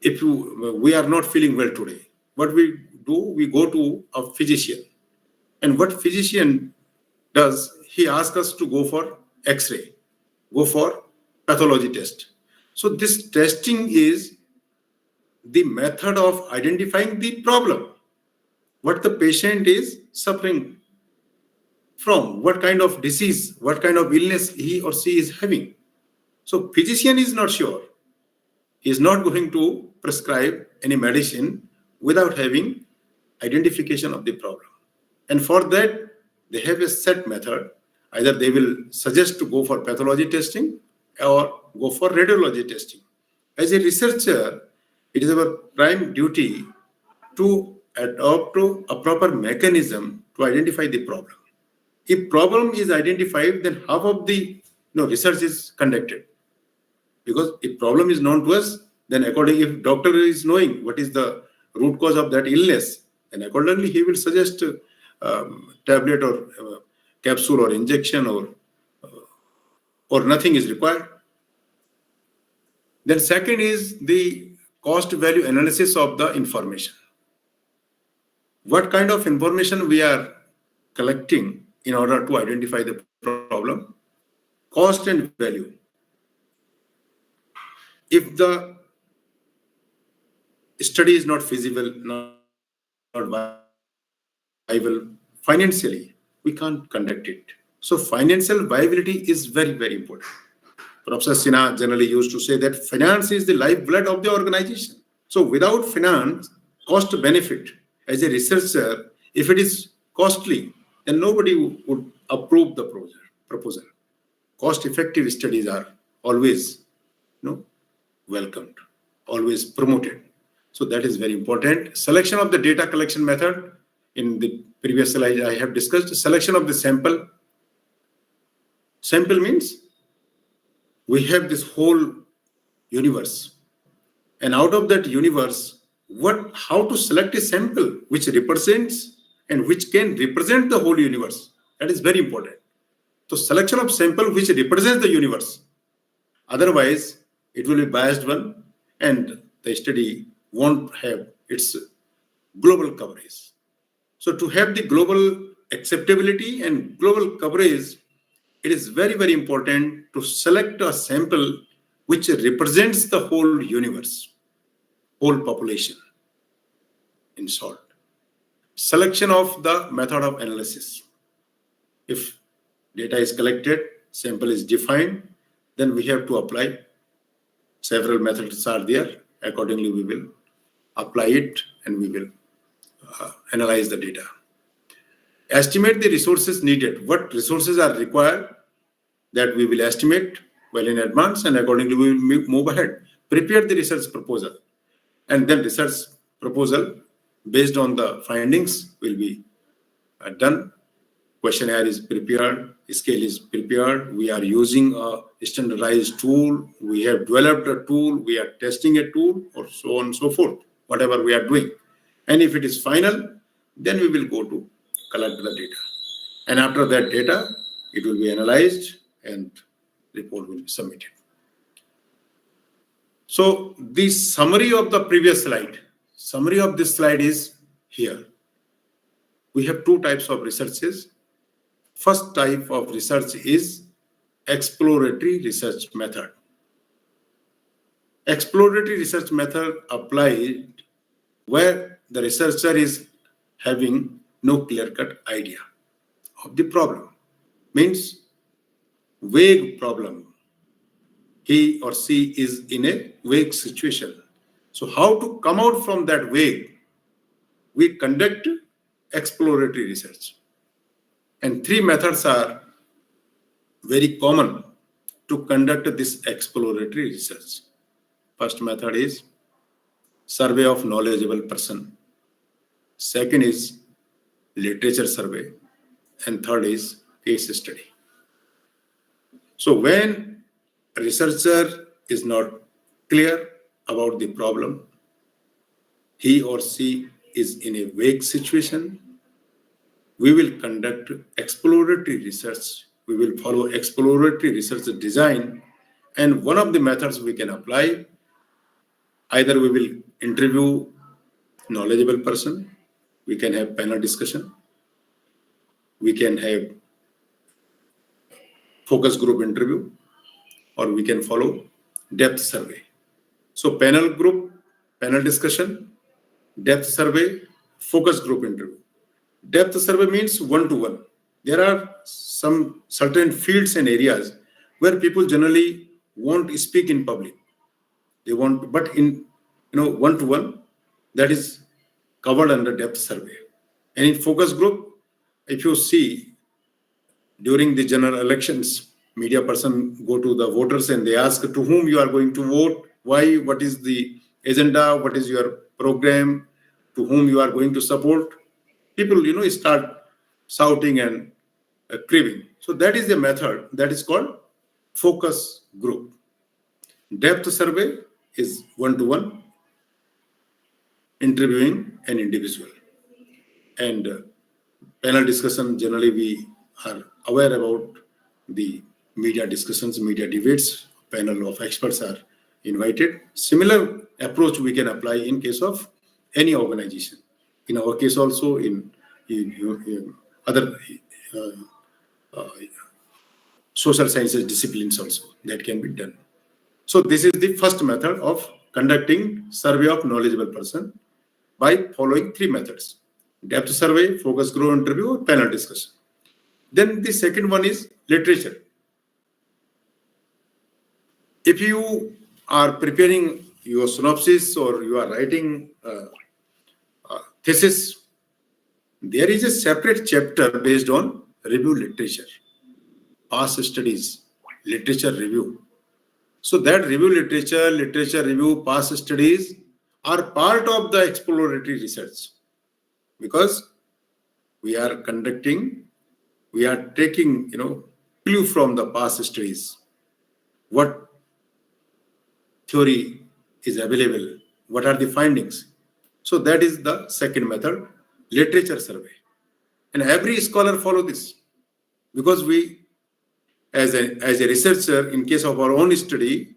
if we are not feeling well today, what we do, we go to a physician. And what physician does, he asks us to go for X-ray, go for pathology test. So this testing is the method of identifying the problem, what the patient is suffering. from what kind of disease, what kind of illness he or she is having. So physician is not sure. He is not going to prescribe any medicine without having identification of the problem. And for that, they have a set method. Either they will suggest to go for pathology testing or go for radiology testing. As a researcher, it is our prime duty to adopt a proper mechanism to identify the problem. If problem is identified, then half of the research is conducted. Because if problem is known to us, then accordingly, if doctor is knowing what is the root cause of that illness, then accordingly he will suggest tablet or capsule or injection or nothing is required. Then second is the cost value analysis of the information. What kind of information we are collecting in order to identify the problem? Cost and value. If the study is not feasible, not viable financially, we can't conduct it. So financial viability is very, very important. Professor Sinha generally used to say that finance is the lifeblood of the organization. So without finance, cost benefit, as a researcher, if it is costly, then nobody would approve the proposal. Cost-effective studies are always welcomed, always promoted. So that is very important. Selection of the data collection method. In the previous slide, I have discussed selection of the sample. Sample means we have this whole universe. And out of that universe, how to select a sample which represents and which can represent the whole universe. That is very important. So selection of sample which represents the universe. Otherwise, it will be biased one and the study won't have its global coverage. So to have the global acceptability and global coverage, it is very, very important to select a sample which represents the whole universe, whole population, in short. Selection of the method of analysis. If data is collected, sample is defined, then we have to apply. Several methods are there. Accordingly, we will apply it and we will analyze the data. Estimate the resources needed. What resources are required, that we will estimate well in advance, and accordingly we will move ahead. Prepare the research proposal, and then research proposal based on the findings will be done. Questionnaire is prepared, scale is prepared. We are using a standardized tool. We have developed a tool. We are testing a tool, or so on and so forth, whatever we are doing. And if it is final, then we will go to collect the data. And after that data, it will be analyzed and report will be submitted. So the summary of the previous slide, summary of this slide is here. We have two types of researches. First type of research is exploratory research method. Exploratory research method applied where the researcher is having no clear-cut idea of the problem. Means vague problem. He or she is in a vague situation. So how to come out from that vague? We conduct exploratory research. And three methods are very common to conduct this exploratory research. First method is survey of knowledgeable person. Second is literature survey. And third is case study. So when a researcher is not clear about the problem, he or she is in a vague situation, we will conduct exploratory research. We will follow exploratory research design. And one of the methods we can apply, either we will interview knowledgeable person, we can have panel discussion, we can have focus group interview, or we can follow depth survey. So panel group, panel discussion, depth survey, focus group interview. Depth survey means one-to-one. there are some certain fields and areas where people generally won't speak in public. They want, but in one-to-one, that is covered under depth survey. And in focus group, if you see during the general elections, media person go to the voters and they ask to whom you are going to vote, why, what is the agenda, what is your program, to whom you are going to support. People, start shouting and cribing. So that is the method that is called focus group. Depth survey is one-to-one, interviewing an individual. And panel discussion, generally we are aware about the media discussions, media debates, panel of experts are invited. Similar approach we can apply in case of any organization. In our case also, in other social sciences disciplines also, that can be done. So this is the first method of conducting survey of knowledgeable person by following three methods: depth survey, focus group interview, or panel discussion. Then the second one is literature. If you are preparing your synopsis or you are writing thesis, there is a separate chapter based on review literature, past studies, literature review. So that review literature review, past studies are part of the exploratory research, because we are taking, clue from the past studies. What theory is available? What are the findings? So that is the second method, literature survey. And every scholar follow this, because we, as a researcher, in case of our own study,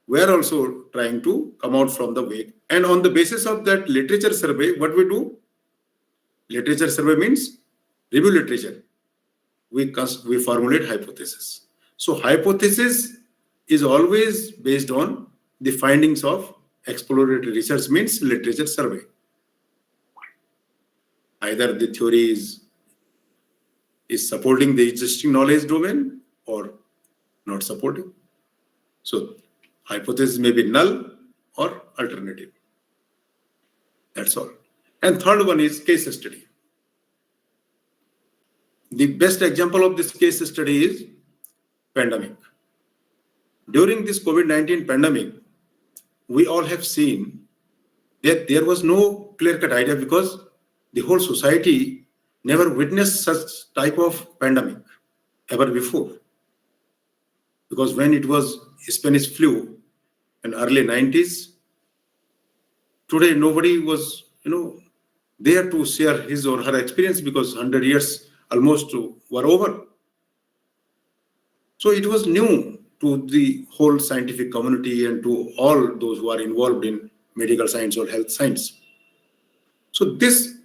we are also trying to come out from the way. And on the basis of that literature survey, what we do? Literature survey means review literature. We formulate hypothesis. So hypothesis is always based on the findings of exploratory research, means literature survey. Either the theory is supporting the existing knowledge domain or not supporting. So hypothesis may be null or alternative. That's all. And third one is case study. The best example of this case study is pandemic. During this COVID-19 pandemic, we all have seen that there was no clear-cut idea, because the whole society never witnessed such type of pandemic ever before. Because when it was Spanish flu in early 90s, today nobody was, there to share his or her experience, because 100 years almost were over. So it was new to the whole scientific community and to all those who are involved in medical science or health science. So this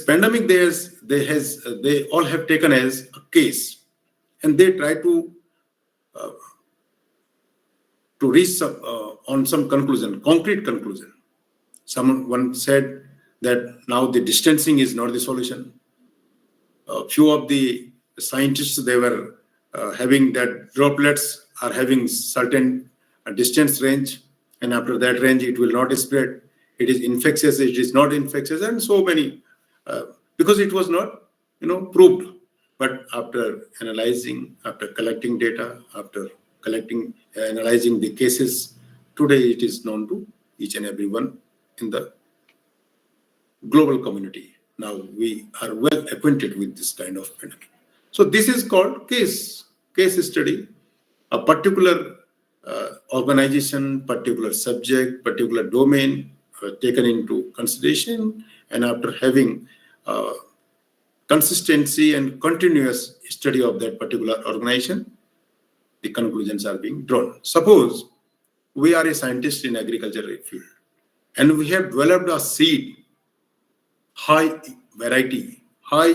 pandemic, they all have taken as a case, and they try to reach on some conclusion, concrete conclusion. Someone said that now the distancing is not the solution. A few of the scientists, they were having that droplets are having certain distance range, and after that range it will not spread. It is infectious, it is not infectious, and so many, because it was not proved. But after analyzing, after collecting data, after analyzing the cases, today it is known to each and everyone in the global community. Now we are well acquainted with this kind of pandemic. So this is called case study. A particular organization, particular subject, particular domain taken into consideration, and after having consistency and continuous study of that particular organization, the conclusions are being drawn. Suppose we are a scientist in agriculture field, and we have developed a seed, high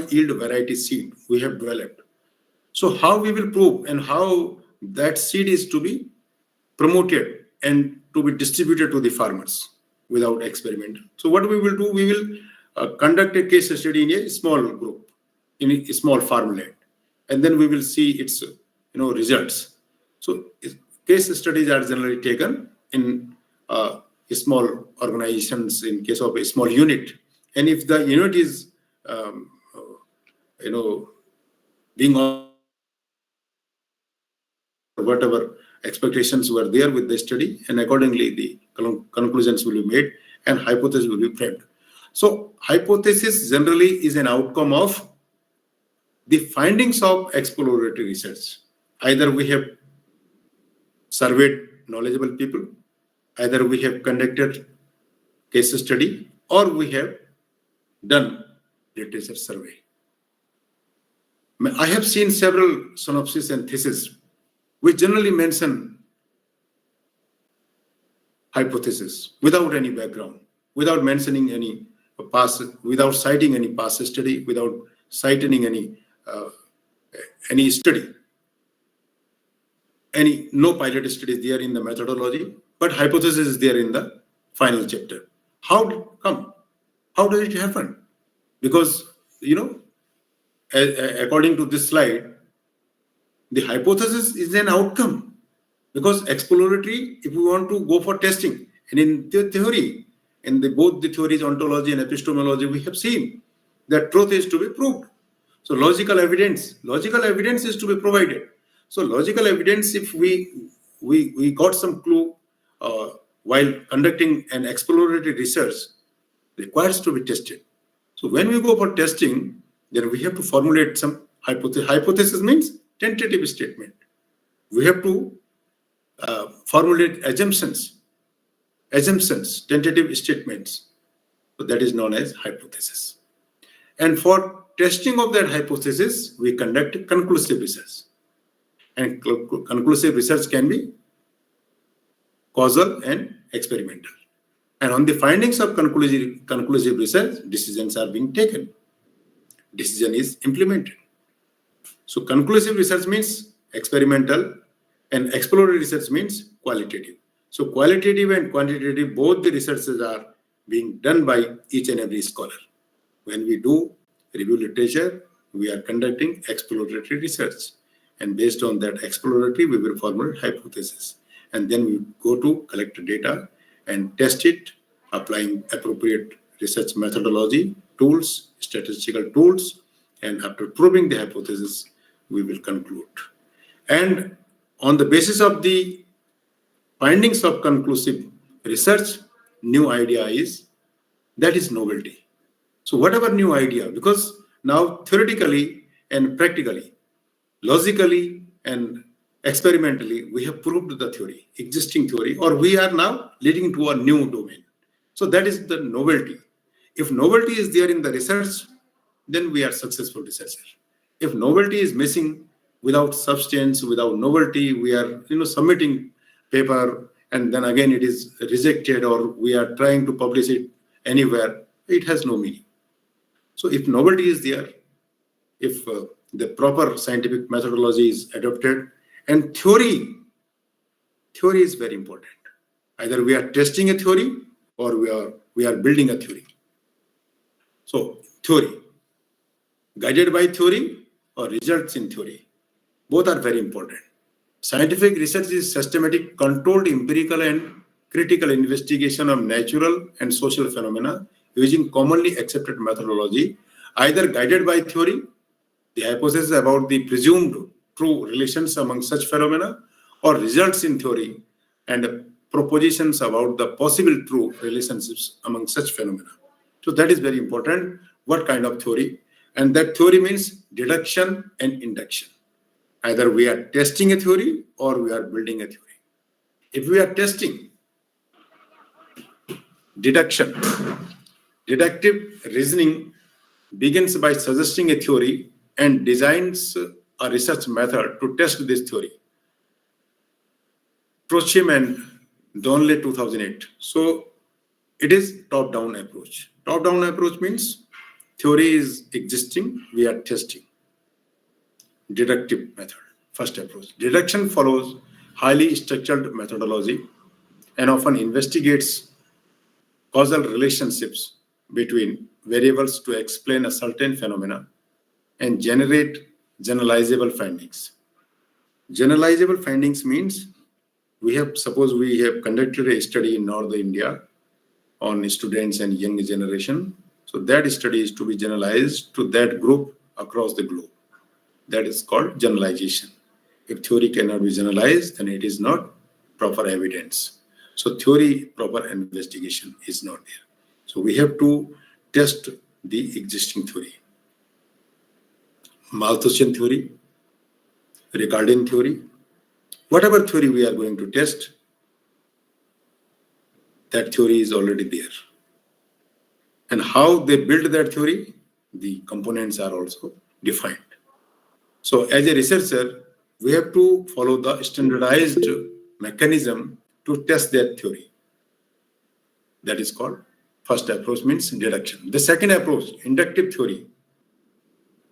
yield variety seed we have developed. So how we will prove and how that seed is to be promoted and to be distributed to the farmers without experiment? So what we will do, we will conduct a case study in a small group, in a small farmland. and then we will see its results. So case studies are generally taken in small organizations, in case of a small unit, and if the unit is being on whatever expectations were there with the study, and accordingly the conclusions will be made and hypothesis will be framed. So hypothesis generally is an outcome of the findings of exploratory research. Either we have surveyed knowledgeable people, either we have conducted case study, or we have done literature survey. I have seen several synopses and theses which generally mention hypothesis without any background, without mentioning any past, without citing any past study, without citing any study. No pilot study is there in the methodology, but hypothesis is there in the final chapter. How did it come? How did it happen? Because, according to this slide, the hypothesis is an outcome. Because exploratory, if we want to go for testing, and in the theory, both the theories, ontology and epistemology, we have seen that truth is to be proved. So logical evidence is to be provided. So logical evidence, if we got some clue while conducting an exploratory research, requires to be tested. So when we go for testing, then we have to formulate some hypothesis. Hypothesis means tentative statement. We have to formulate assumptions, tentative statements. So that is known as hypothesis. And for testing of that hypothesis, we conduct conclusive research. And conclusive research can be causal and experimental. And on the findings of conclusive research, decisions are being taken. Decision is implemented. So conclusive research means experimental, and exploratory research means qualitative. So qualitative and quantitative, both the researches are being done by each and every scholar. When we do review literature, we are conducting exploratory research. And based on that exploratory, we will formulate hypothesis. And then we go to collect data and test it, applying appropriate research methodology, tools, statistical tools. And after proving the hypothesis, we will conclude. And on the basis of the findings of conclusive research, new idea is novelty. So whatever new idea, because now theoretically and practically, logically and experimentally, we have proved the theory, existing theory, or we are now leading to a new domain. So that is the novelty. If novelty is there in the research, then we are successful researcher. If novelty is missing, without substance, without novelty, we are submitting paper and then again it is rejected, or we are trying to publish it anywhere, it has no meaning. So if novelty is there, if the proper scientific methodology is adopted, and theory is very important. Either we are testing a theory or we are building a theory. So theory, guided by theory or results in theory, both are very important. Scientific research is systematic, controlled, empirical and critical investigation of natural and social phenomena using commonly accepted methodology, either guided by theory, the hypothesis about the presumed true relations among such phenomena, or results in theory and propositions about the possible true relationships among such phenomena. So that is very important. What kind of theory? And that theory means deduction and induction. Either we are testing a theory or we are building a theory. If we are testing, deduction, deductive reasoning begins by suggesting a theory and designs a research method to test this theory. Trochim and Donnelly 2008. So it is top-down approach. Top-down approach means theory is existing, we are testing. Deductive method, first approach. Deduction follows highly structured methodology and often investigates causal relationships between variables to explain a certain phenomena and generate generalizable findings. Generalizable findings means suppose we have conducted a study in North India on students and young generation. So that study is to be generalized to that group across the globe. That is called generalization. If theory cannot be generalized, then it is not proper evidence. So theory proper investigation is not there. So we have to test the existing theory. Malthusian theory, Ricardian theory, whatever theory we are going to test, that theory is already there. And how they build that theory, the components are also defined. So as a researcher, we have to follow the standardized mechanism to test that theory. That is called first approach, means deduction. The second approach, inductive theory.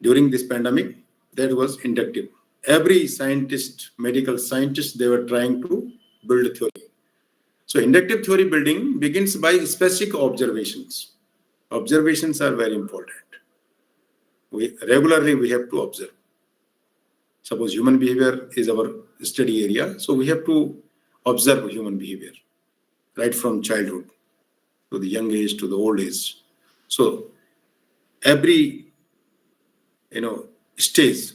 During this pandemic, that was inductive. Every scientist, medical scientist, they were trying to build a theory. So inductive theory building begins by specific observations. Observations are very important. Regularly we have to observe. Suppose human behavior is our study area, so we have to observe human behavior right from childhood to the young age to the old age. So every stage,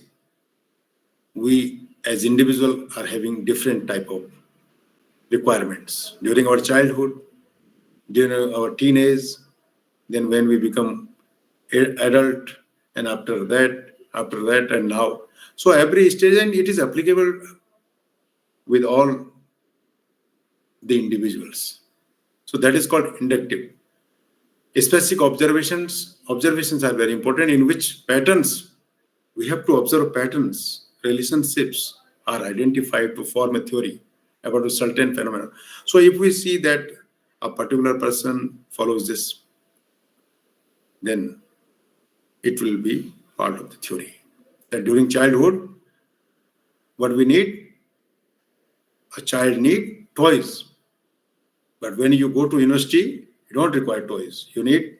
we as individual are having different type of requirements during our childhood, during our teenage, then when we become adult, and after that, and now. So every stage, and it is applicable with all the individuals. So that is called inductive. Specific observations are very important, in which patterns, we have to observe patterns, relationships are identified to form a theory about a certain phenomenon. So if we see that a particular person follows this, then it will be part of the theory. That during childhood, what we need, a child need toys. But when you go to university, you don't require toys. You need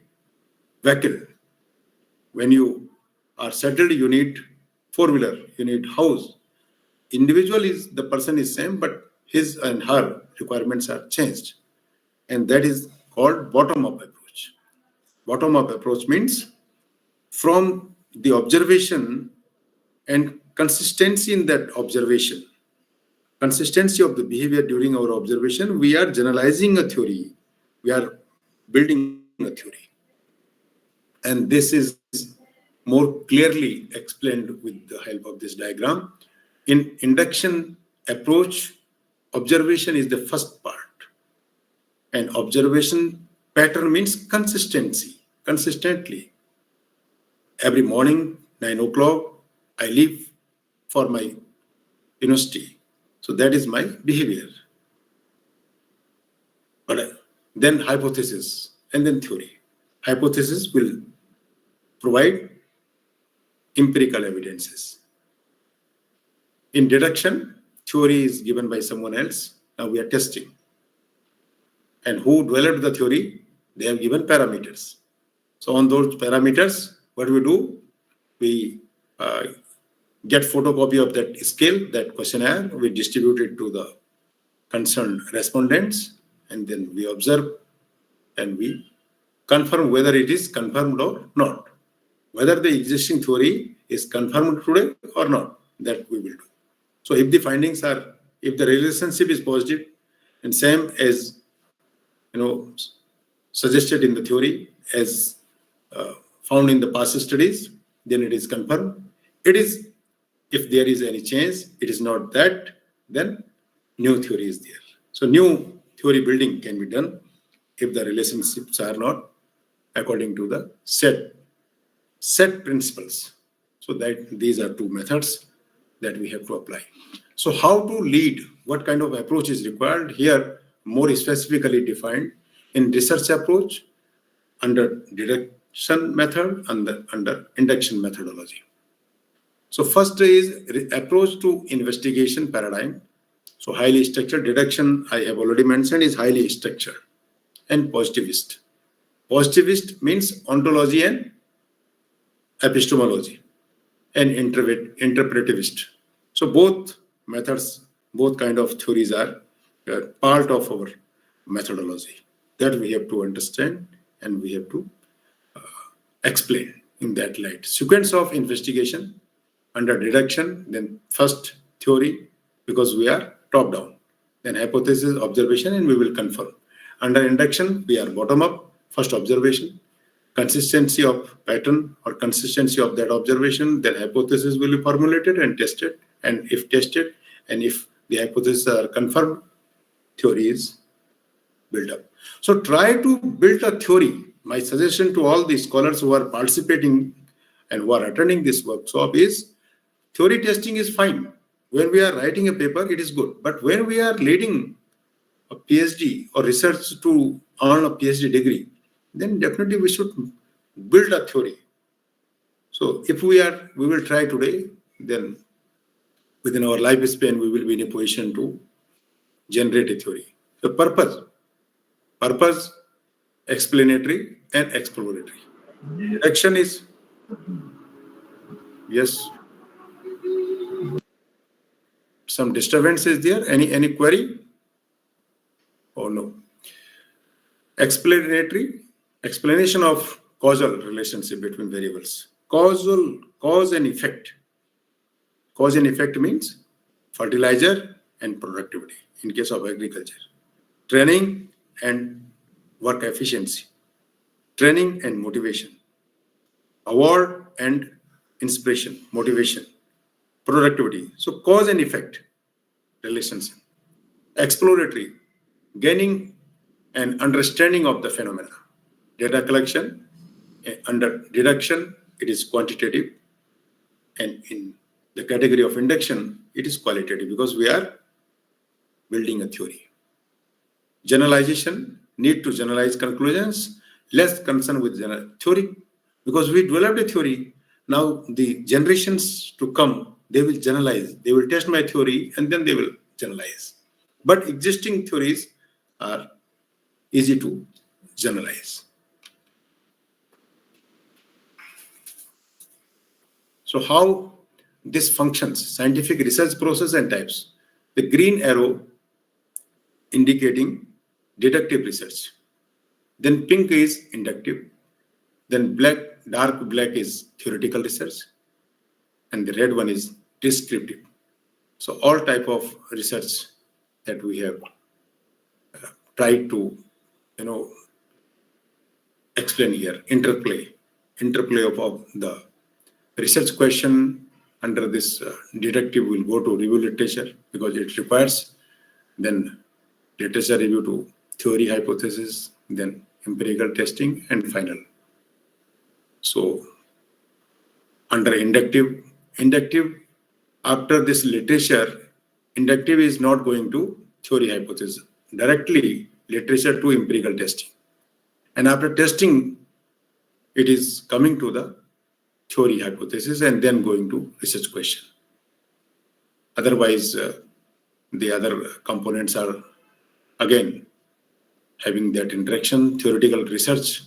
vehicle. When you are settled, you need four-wheeler, you need house. Individual is, the person is same, but his and her requirements are changed. And that is called bottom-up approach. Bottom-up approach means from the observation and consistency in that observation, consistency of the behavior during our observation, we are generalizing a theory. We are building a theory. And this is more clearly explained with the help of this diagram. In induction approach, observation is the first part. And observation pattern means consistency, consistently. Every morning, 9 o'clock, I leave for my university. So that is my behavior. But then hypothesis and then theory. Hypothesis will provide empirical evidences. In deduction, theory is given by someone else. Now we are testing. And who developed the theory? They have given parameters. So on those parameters, what we do? We get photocopy of that scale, that questionnaire. We distribute it to the concerned respondents, and then we observe and we confirm whether it is confirmed or not. Whether the existing theory is confirmed today or not, that we will do. So if the findings are, if the relationship is positive and same as suggested in the theory as found in the past studies, then it is confirmed. It is, if there is any change, it is not that, then new theory is there. So new theory building can be done if the relationships are not according to the set principles. So that these are two methods that we have to apply. So how to lead, what kind of approach is required here, more specifically defined in research approach, under deduction method, under induction methodology. So first is approach to investigation paradigm. So highly structured. Deduction, I have already mentioned, is highly structured and positivist. Positivist means ontology and epistemology. and interpretivist. So both methods, both kind of theories are part of our methodology that we have to understand and we have to explain in that light. Sequence of investigation under deduction, then first theory, because we are top down, then hypothesis, observation, and we will confirm. Under induction, we are bottom up, first observation, consistency of pattern or consistency of that observation, then hypothesis will be formulated and tested, and if tested, and if the hypotheses are confirmed, theory is built up. So try to build a theory. My suggestion to all the scholars who are participating and who are attending this workshop is theory testing is fine. When we are writing a paper, it is good. But when we are leading a PhD or research to earn a PhD degree, then definitely we should build a theory. So if we will try today, then within our lifespan, we will be in a position to generate a theory. The purpose, explanatory and exploratory. Action is, yes. Some disturbance is there? Any query? Oh no. Explanation of causal relationship between variables. Cause and effect. Cause and effect means fertilizer and productivity in case of agriculture. Training and work efficiency. Training and motivation. Award and inspiration, motivation. Productivity. So cause and effect relationship. Exploratory, gaining an understanding of the phenomena. Data collection, under deduction, it is quantitative, and in the category of induction, it is qualitative because we are building a theory. Generalization, need to generalize conclusions, less concern with general theory, because we developed a theory. Now the generations to come, they will generalize, they will test my theory and then they will generalize. But existing theories are easy to generalize. So how this functions, scientific research process and types. The green arrow indicating deductive research. Then pink is inductive. Then dark black is theoretical research. And the red one is descriptive. So all type of research that we have tried to, explain here. Interplay of the research question under this deductive will go to review literature because it requires, then literature review to theory, hypothesis, then empirical testing, and final. So under inductive, after this literature, inductive is not going to theory, hypothesis, directly literature to empirical testing. And after testing, it is coming to the theory, hypothesis, and then going to research question. Otherwise, the other components are again having that interaction, theoretical research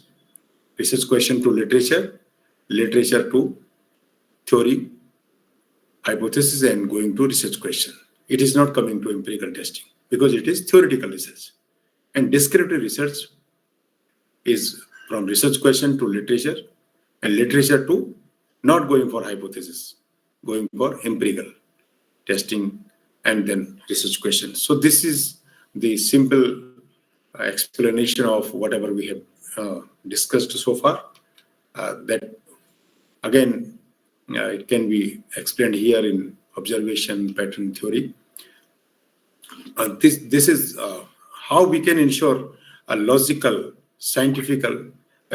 question to literature to theory, hypothesis, and going to research question. It is not coming to empirical testing because it is theoretical research. And descriptive research is from research question to literature, and literature to not going for hypothesis, going for empirical testing and then research questions. So this is the simple explanation of whatever we have discussed so far. That again, it can be explained here in observation pattern theory. This is how we can ensure a logical, scientific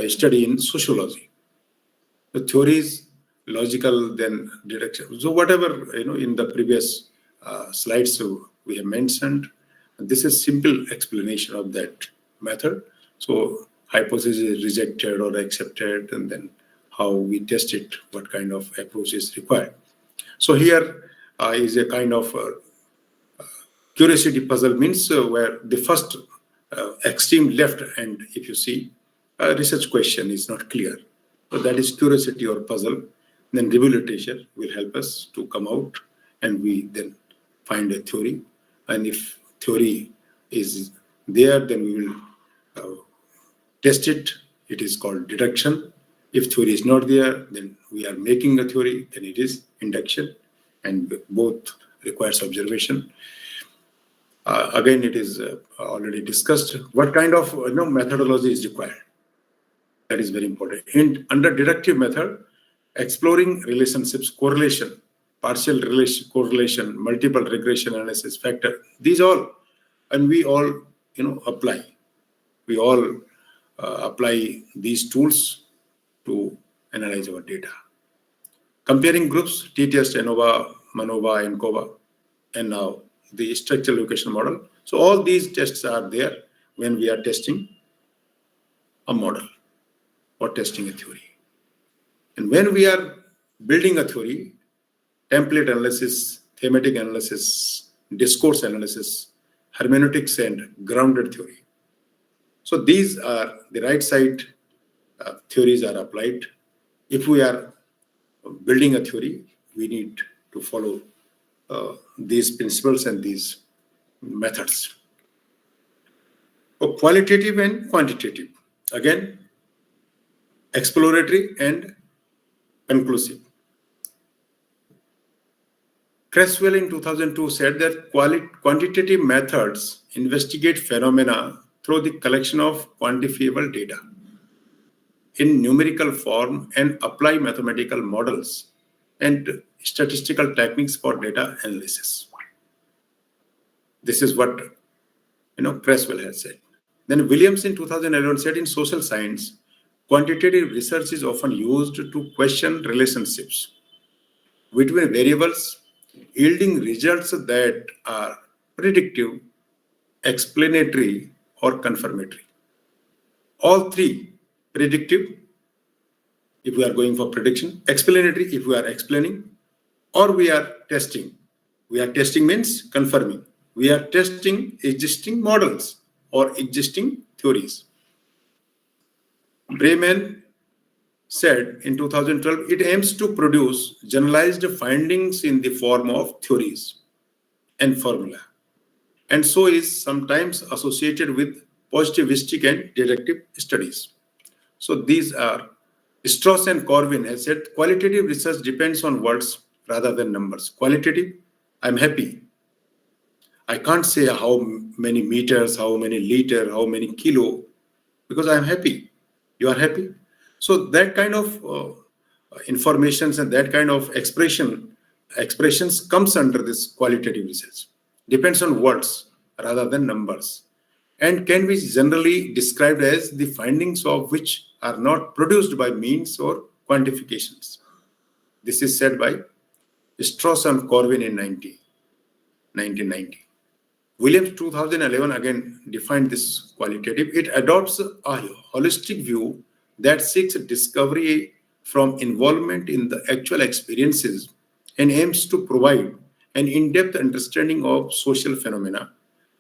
study in sociology. The theories, logical, then deduction. So whatever, in the previous slides we have mentioned, this is simple explanation of that method. So hypothesis is rejected or accepted, and then how we test it, what kind of approach is required. So here is a kind of curiosity puzzle, means where the first extreme left, and if you see, research question is not clear. So that is curiosity or puzzle. Then review literature will help us to come out, and we then find a theory. And if theory is there, then we will test it. It is called deduction. If theory is not there, then we are making a theory, then it is induction, and both requires observation. Again, it is already discussed. What kind of methodology is required? That is very important. Under deductive method, exploring relationships, correlation, partial relation, correlation, multiple regression analysis, factor, these all, and we all apply. We all apply these tools to analyze our data. Comparing groups, t-test, ANOVA, MANOVA, ENCOVA, and now the structural location model. So all these tests are there when we are testing a model or testing a theory. And when we are building a theory, template analysis, thematic analysis, discourse analysis, hermeneutics, and grounded theory. So these are the right side theories are applied. If we are building a theory, we need to follow these principles and these methods. So qualitative and quantitative. Again, exploratory and conclusive. Creswell in 2002 said that quantitative methods investigate phenomena through the collection of quantifiable data in numerical form and apply mathematical models and statistical techniques for data analysis. This is what Creswell has said. Then Williams in 2011 said in social science, quantitative research is often used to question relationships between variables, yielding results that are predictive, explanatory, or confirmatory. All three: predictive, if we are going for prediction; explanatory, if we are explaining; or we are testing. We are testing means confirming. We are testing existing models or existing theories. Bremen said in 2012, it aims to produce generalized findings in the form of theories and formula, and so is sometimes associated with positivistic and deductive studies. So these are, Strauss and Corwin has said, qualitative research depends on words rather than numbers. Qualitative, I'm happy. I can't say how many meters, how many liter, how many kilo, because I'm happy. You are happy. So that kind of informations and that kind of expressions comes under this qualitative research. Depends on words rather than numbers, and can be generally described as the findings of which are not produced by means or quantifications. This is said by Strauss and Corwin in 1990. Williams 2011 again defined this qualitative. It adopts a holistic view that seeks discovery from involvement in the actual experiences and aims to provide an in-depth understanding of social phenomena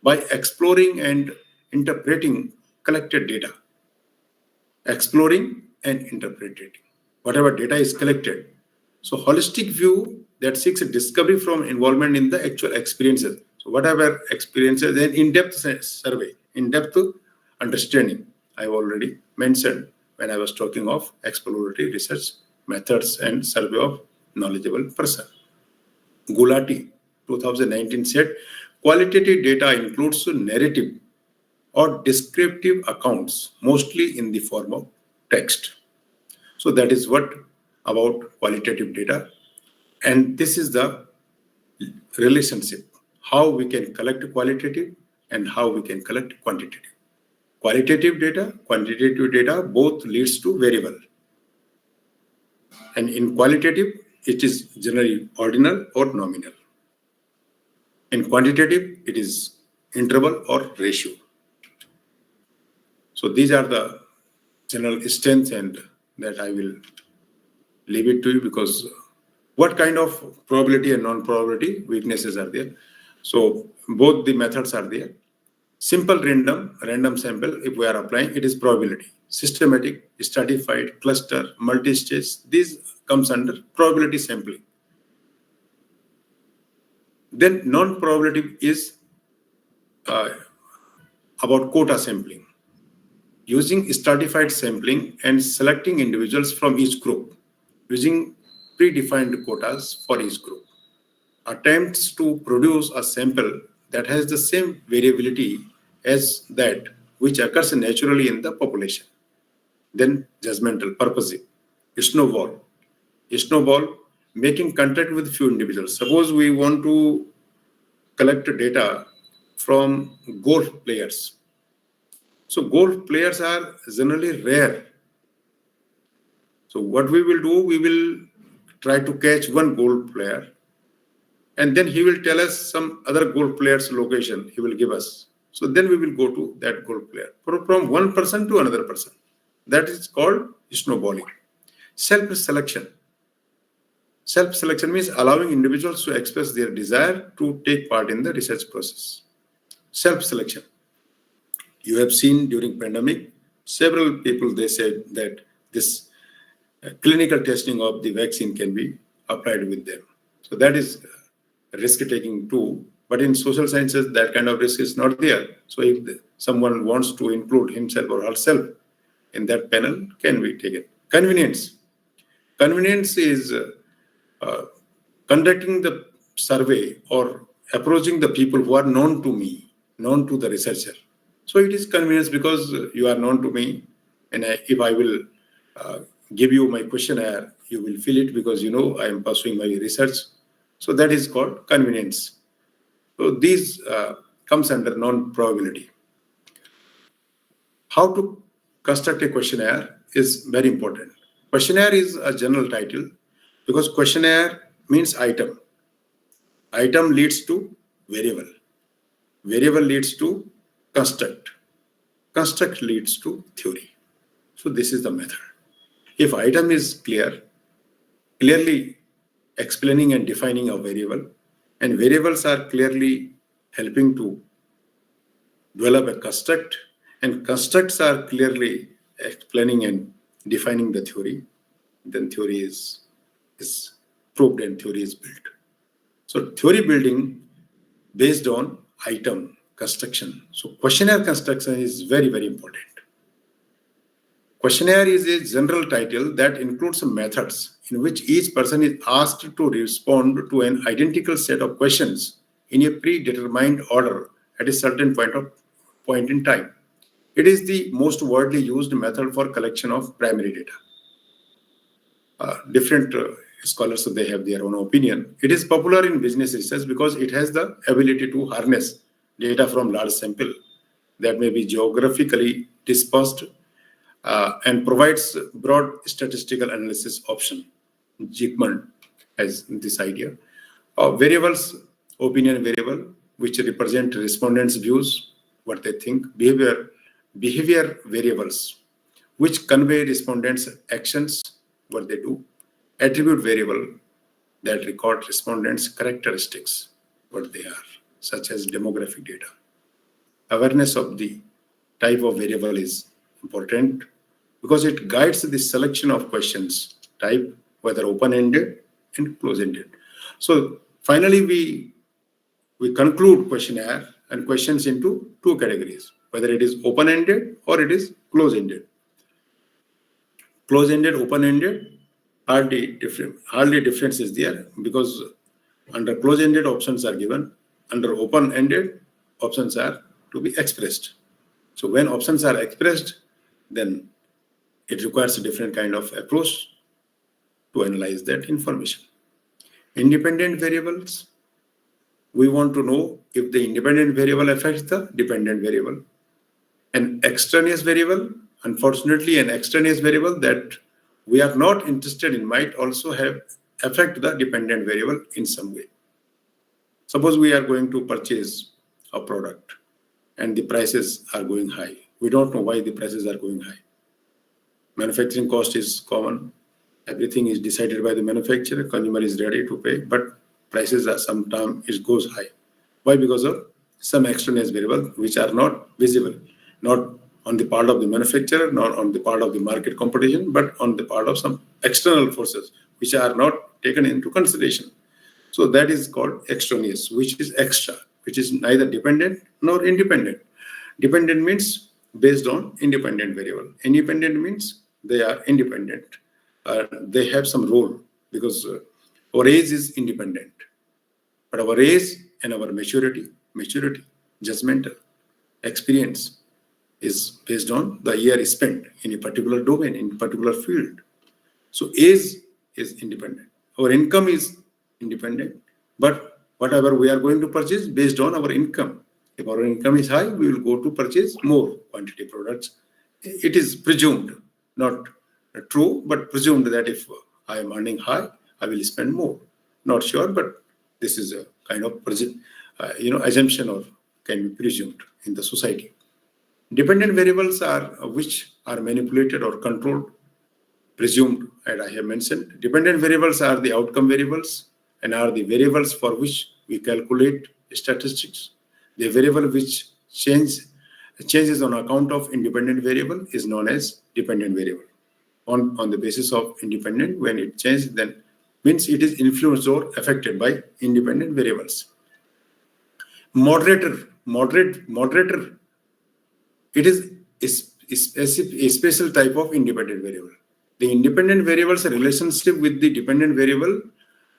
by exploring and interpreting collected data. Exploring and interpreting whatever data is collected. So holistic view that seeks a discovery from involvement in the actual experiences. So whatever experiences, and in-depth survey, in-depth understanding, I've already mentioned when I was talking of exploratory research methods and survey of knowledgeable person. Gulati, 2019 said, qualitative data includes narrative or descriptive accounts, mostly in the form of text. So that is what about qualitative data. And this is the relationship, how we can collect qualitative and how we can collect quantitative. Qualitative data, quantitative data, both leads to variable. And in qualitative, it is generally ordinal or nominal. In quantitative, it is interval or ratio. So these are the general strengths, and that I will leave it to you, because what kind of probability and non-probability weaknesses are there? So both the methods are there. Simple random sample, if we are applying, it is probability. systematic, stratified, cluster, multi-stage. These comes under probability sampling. Then non-probability is about quota sampling, using stratified sampling and selecting individuals from each group using predefined quotas for each group. Attempts to produce a sample that has the same variability as that which occurs naturally in the population. Then judgmental, purposive, snowball, making contact with few individuals. Suppose we want to collect data from golf players. So golf players are generally rare. So what we will do, we will try to catch one golf player, and then he will tell us some other golf player's location, he will give us. So then we will go to that golf player, from one person to another person. That is called snowballing. Self-selection. Self-selection means allowing individuals to express their desire to take part in the research process. Self-selection. You have seen during pandemic, several people, they said that this clinical testing of the vaccine can be applied with them. So that is risk-taking too. But in social sciences, that kind of risk is not there. So if someone wants to include himself or herself in that panel, can be taken. Convenience. Convenience is conducting the survey or approaching the people who are known to me, known to the researcher. So it is convenience because you are known to me, and if I will give you my questionnaire, you will fill it because you know I am pursuing my research. So that is called convenience. So these comes under non-probability. How to construct a questionnaire is very important. Questionnaire is a general title because questionnaire means item. Item leads to variable. Variable leads to construct. Construct leads to theory. So this is the method. If item is clearly explaining and defining a variable, and variables are clearly helping to develop a construct, and constructs are clearly explaining and defining the theory, then theory is proved and theory is built. So theory building based on item construction. So questionnaire construction is very, very important. Questionnaire is a general title that includes some methods in which each person is asked to respond to an identical set of questions in a predetermined order at a certain point in time. It is the most widely used method for collection of primary data. Different scholars, they have their own opinion. It is popular in business research because it has the ability to harness data from large sample that may be geographically dispersed and provides broad statistical analysis option. Zygmunt has this idea. Variables, opinion variable, which represent respondents' views, what they think. Behavior variables, which convey respondents' actions, what they do. Attribute variable that record respondents' characteristics, what they are, such as demographic data. Awareness of the type of variable is important because it guides the selection of questions type, whether open-ended and close-ended. So finally, we conclude questionnaire and questions into two categories, whether it is open-ended or it is close-ended. Close-ended, open-ended, hardly difference is there because under close-ended options are given, under open-ended options are to be expressed. So when options are expressed, then it requires a different kind of approach to analyze that information. Independent variables, we want to know if the independent variable affects the dependent variable. An extraneous variable, unfortunately, an extraneous variable that we are not interested in might also affect the dependent variable in some way. Suppose we are going to purchase a product and the prices are going high. We don't know why the prices are going high. Manufacturing cost is common. Everything is decided by the manufacturer. Consumer is ready to pay, but prices are sometimes it goes high. Why? Because of some extraneous variable which are not visible, not on the part of the manufacturer, not on the part of the market competition, but on the part of some external forces which are not taken into consideration. So that is called extraneous, which is extra, which is neither dependent nor independent. Dependent means based on independent variable. Independent means they are independent. They have some role because our age is independent. But our age and our maturity, judgmental, experience is based on the year spent in a particular domain, in a particular field. So age is independent. Our income is independent, but whatever we are going to purchase based on our income. If our income is high, we will go to purchase more quantity products. It is presumed, not true, but presumed that if I am earning high, I will spend more. Not sure, but this is a kind of assumption or can be presumed in the society. Dependent variables are which are manipulated or controlled, presumed, and I have mentioned. Dependent variables are the outcome variables and are the variables for which we calculate statistics. The variable which changes on account of independent variable is known as dependent variable. On the basis of independent, when it changes, then means it is influenced or affected by independent variables. Moderator, it is a special type of independent variable. The independent variable's relationship with the dependent variable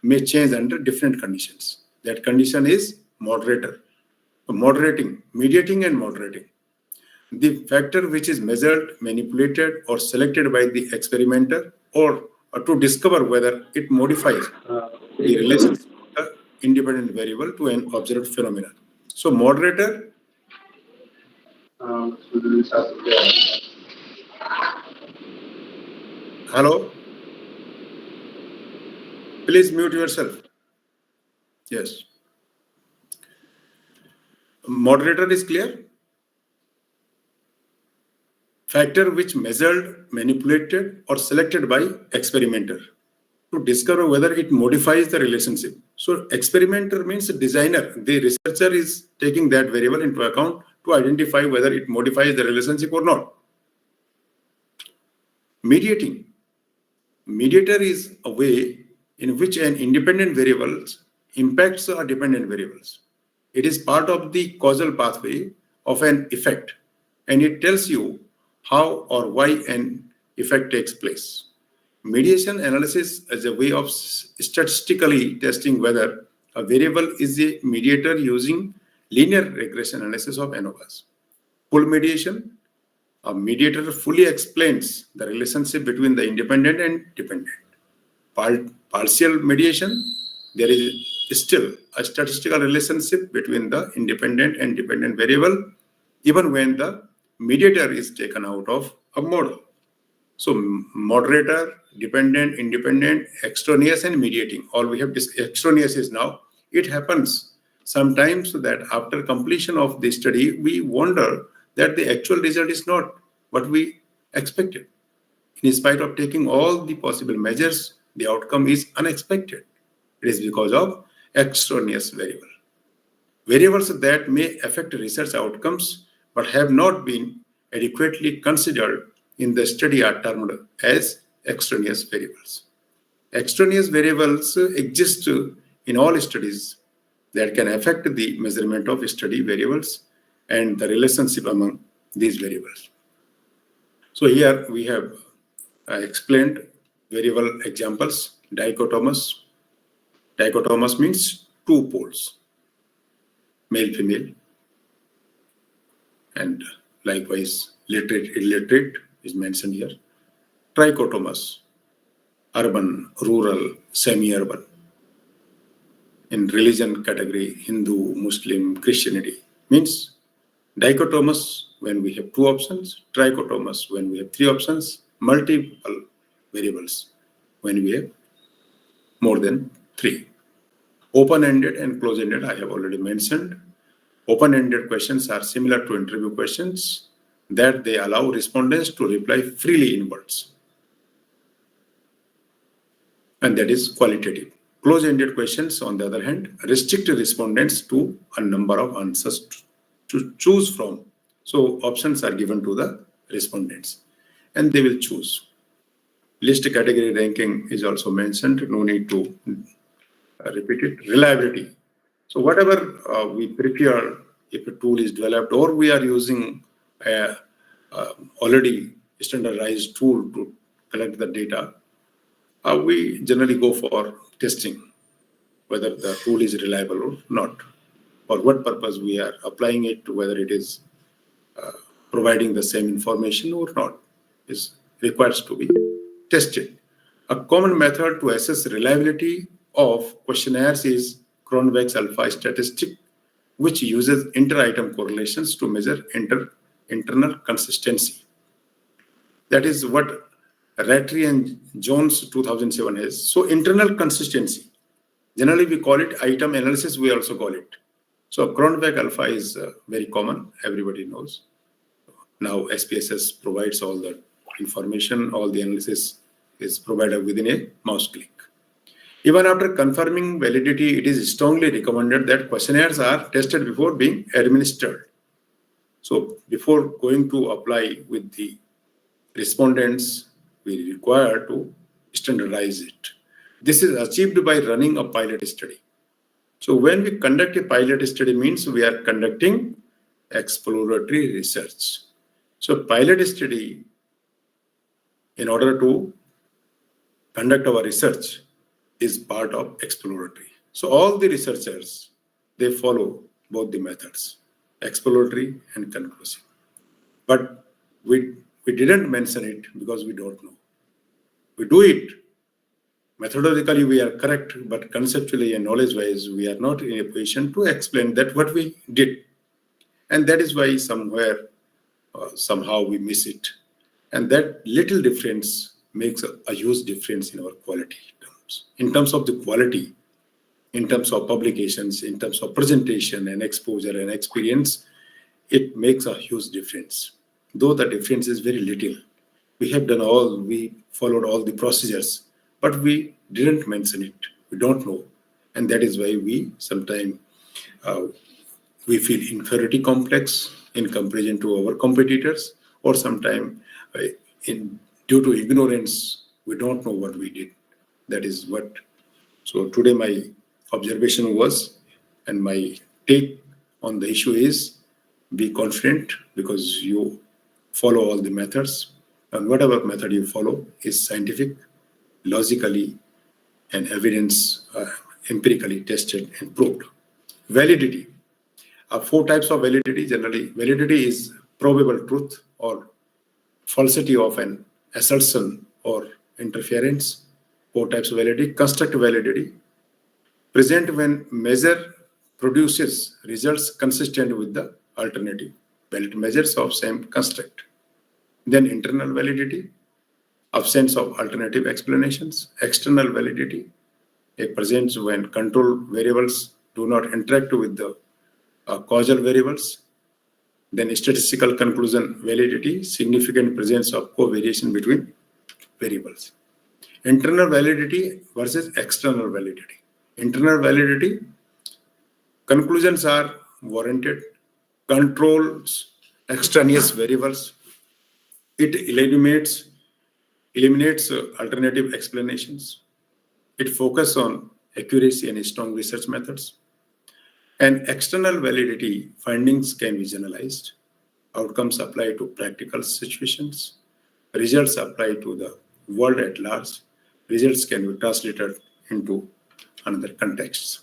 may change under different conditions. That condition is moderator, mediating and moderating. The factor which is measured, manipulated, or selected by the experimenter or to discover whether it modifies the relationship of the independent variable to an observed phenomenon. So moderator. Hello? Please mute yourself. Yes. Moderator is clear? Factor which measured, manipulated, or selected by experimenter to discover whether it modifies the relationship. So experimenter means designer. The researcher is taking that variable into account to identify whether it modifies the relationship or not. Mediating. Mediator is a way in which an independent variable impacts our dependent variables. It is part of the causal pathway of an effect, and it tells you how or why an effect takes place. Mediation analysis is a way of statistically testing whether a variable is a mediator using linear regression analysis of ANOVAs. Full mediation, a mediator fully explains the relationship between the independent and dependent. Partial mediation, there is still a statistical relationship between the independent and dependent variable, even when the mediator is taken out of a model. So moderator, dependent, independent, extraneous, and mediating. All we have extraneous is now. It happens sometimes that after completion of the study, we wonder that the actual result is not what we expected. In spite of taking all the possible measures, the outcome is unexpected. It is because of extraneous variable. Variables that may affect research outcomes but have not been adequately considered in the study are termed as extraneous variables. Extraneous variables exist in all studies that can affect the measurement of study variables and the relationship among these variables. So here we have explained variable examples. Dichotomous. Dichotomous means two poles, male, female, and likewise literate, illiterate is mentioned here. Trichotomous, urban, rural, semi-urban. In religion category, Hindu, Muslim, Christianity means dichotomous when we have two options, trichotomous when we have three options, multiple variables when we have more than three. Open-ended and closed-ended I have already mentioned. Open-ended questions are similar to interview questions that they allow respondents to reply freely in words. And that is qualitative. Close-ended questions, on the other hand, restrict respondents to a number of answers to choose from So options are given to the respondents and they will choose. List category ranking is also mentioned. No need to repeat it. Reliability. So whatever we prepare, if a tool is developed or we are using a already standardized tool to collect the data, we generally go for testing whether the tool is reliable or not. For what purpose we are applying it, whether it is providing the same information or not, is requires to be tested. A common method to assess reliability of questionnaires is Cronbach's alpha statistic, which uses inter-item correlations to measure internal consistency. That is what Rattray and Jones 2007 has. So internal consistency, generally we call it item analysis, we also call it. So Cronbach alpha is very common, everybody knows. Now SPSS provides all the information, all the analysis is provided within a mouse click. Even after confirming validity, it is strongly recommended that questionnaires are tested before being administered. So before going to apply with the respondents, we require to standardize it. This is achieved by running a pilot study. So when we conduct a pilot study means we are conducting exploratory research. So pilot study, in order to conduct our research, is part of exploratory. So all the researchers, they follow both the methods, exploratory and conclusive. But we didn't mention it because we don't know. We do it. Methodologically, we are correct, but conceptually and knowledge-wise, we are not in a position to explain that what we did. And that is why somewhere, somehow we miss it. And that little difference makes a huge difference in our quality terms. In terms of the quality, in terms of publications, in terms of presentation and exposure and experience, it makes a huge difference. Though the difference is very little. We followed all the procedures, but we didn't mention it. We don't know. And that is why we sometimes we feel inferiority complex in comparison to our competitors, or sometimes due to ignorance, we don't know what we did. That is what. So today my observation was, and my take on the issue is, be confident because you follow all the methods, and whatever method you follow is scientific, logically, and evidence empirically tested and proved. Validity. 4 types of validity generally. Validity is probable truth or falsity of an assertion or interference. 4 types of validity. Constructive validity. Present when measure produces results consistent with the alternative valid measures of same construct. Then internal validity, absence of alternative explanations. External validity, it presents when control variables do not interact with the causal variables. Then statistical conclusion validity, significant presence of covariation between variables. Internal validity versus external validity. Internal validity, conclusions are warranted, controls extraneous variables, it eliminates alternative explanations, it focuses on accuracy and strong research methods. And external validity, findings can be generalized, outcomes apply to practical situations, results apply to the world at large, results can be translated into another contexts.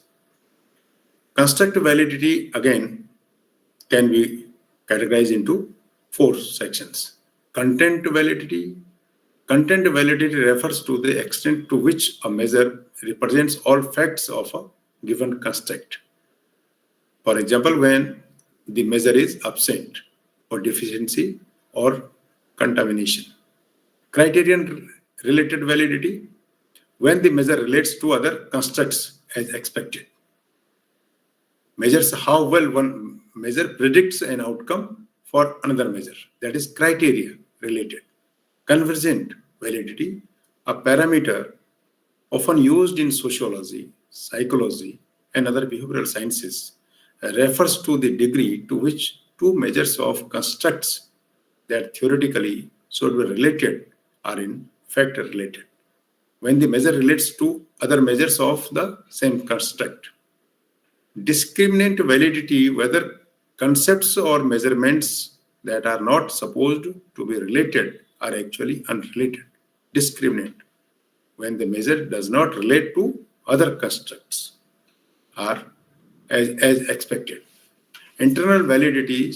Constructive validity, again, can be categorized into 4 sections. Content validity. Content validity refers to the extent to which a measure represents all facts of a given construct. For example, when the measure is absent or deficiency or contamination. Criterion related validity, when the measure relates to other constructs as expected. Measures how well one measure predicts an outcome for another measure. That is criteria related. Convergent validity, a parameter often used in sociology, psychology, and other behavioral sciences, refers to the degree to which two measures of constructs that theoretically should be related are in fact related when the measure relates to other measures of the same construct. Discriminant validity, whether concepts or measurements that are not supposed to be related are actually unrelated. Discriminant, when the measure does not relate to other constructs, are as expected. Internal validity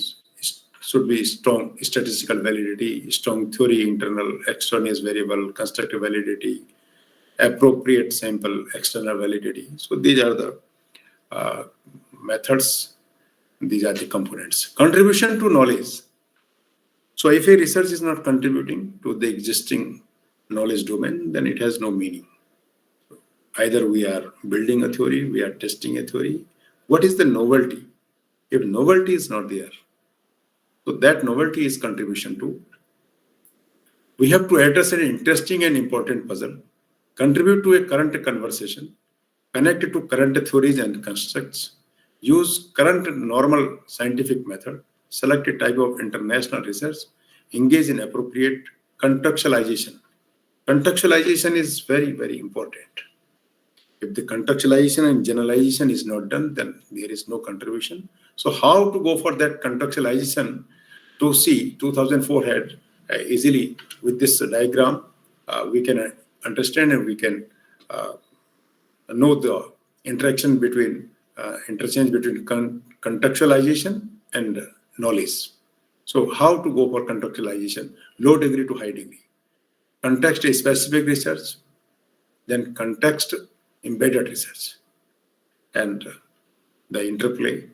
should be strong statistical validity, strong theory, internal, extraneous variable, constructive validity, appropriate sample, external validity. So these are the methods, these are the components. Contribution to knowledge. So if a research is not contributing to the existing knowledge domain, then it has no meaning. Either we are building a theory, we are testing a theory. What is the novelty? If novelty is not there, so that novelty is contribution to. We have to address an interesting and important puzzle, contribute to a current conversation, connect it to current theories and constructs, use current normal scientific method, select a type of international research, engage in appropriate contextualization. Contextualization is very, very important. If the contextualization and generalization is not done, then there is no contribution. So how to go for that contextualization? To see 2004 had easily with this diagram, we can understand and we can know the interaction between interchange between contextualization and knowledge. So how to go for contextualization? Low degree to high degree. Context specific research, then context embedded research. And the interplay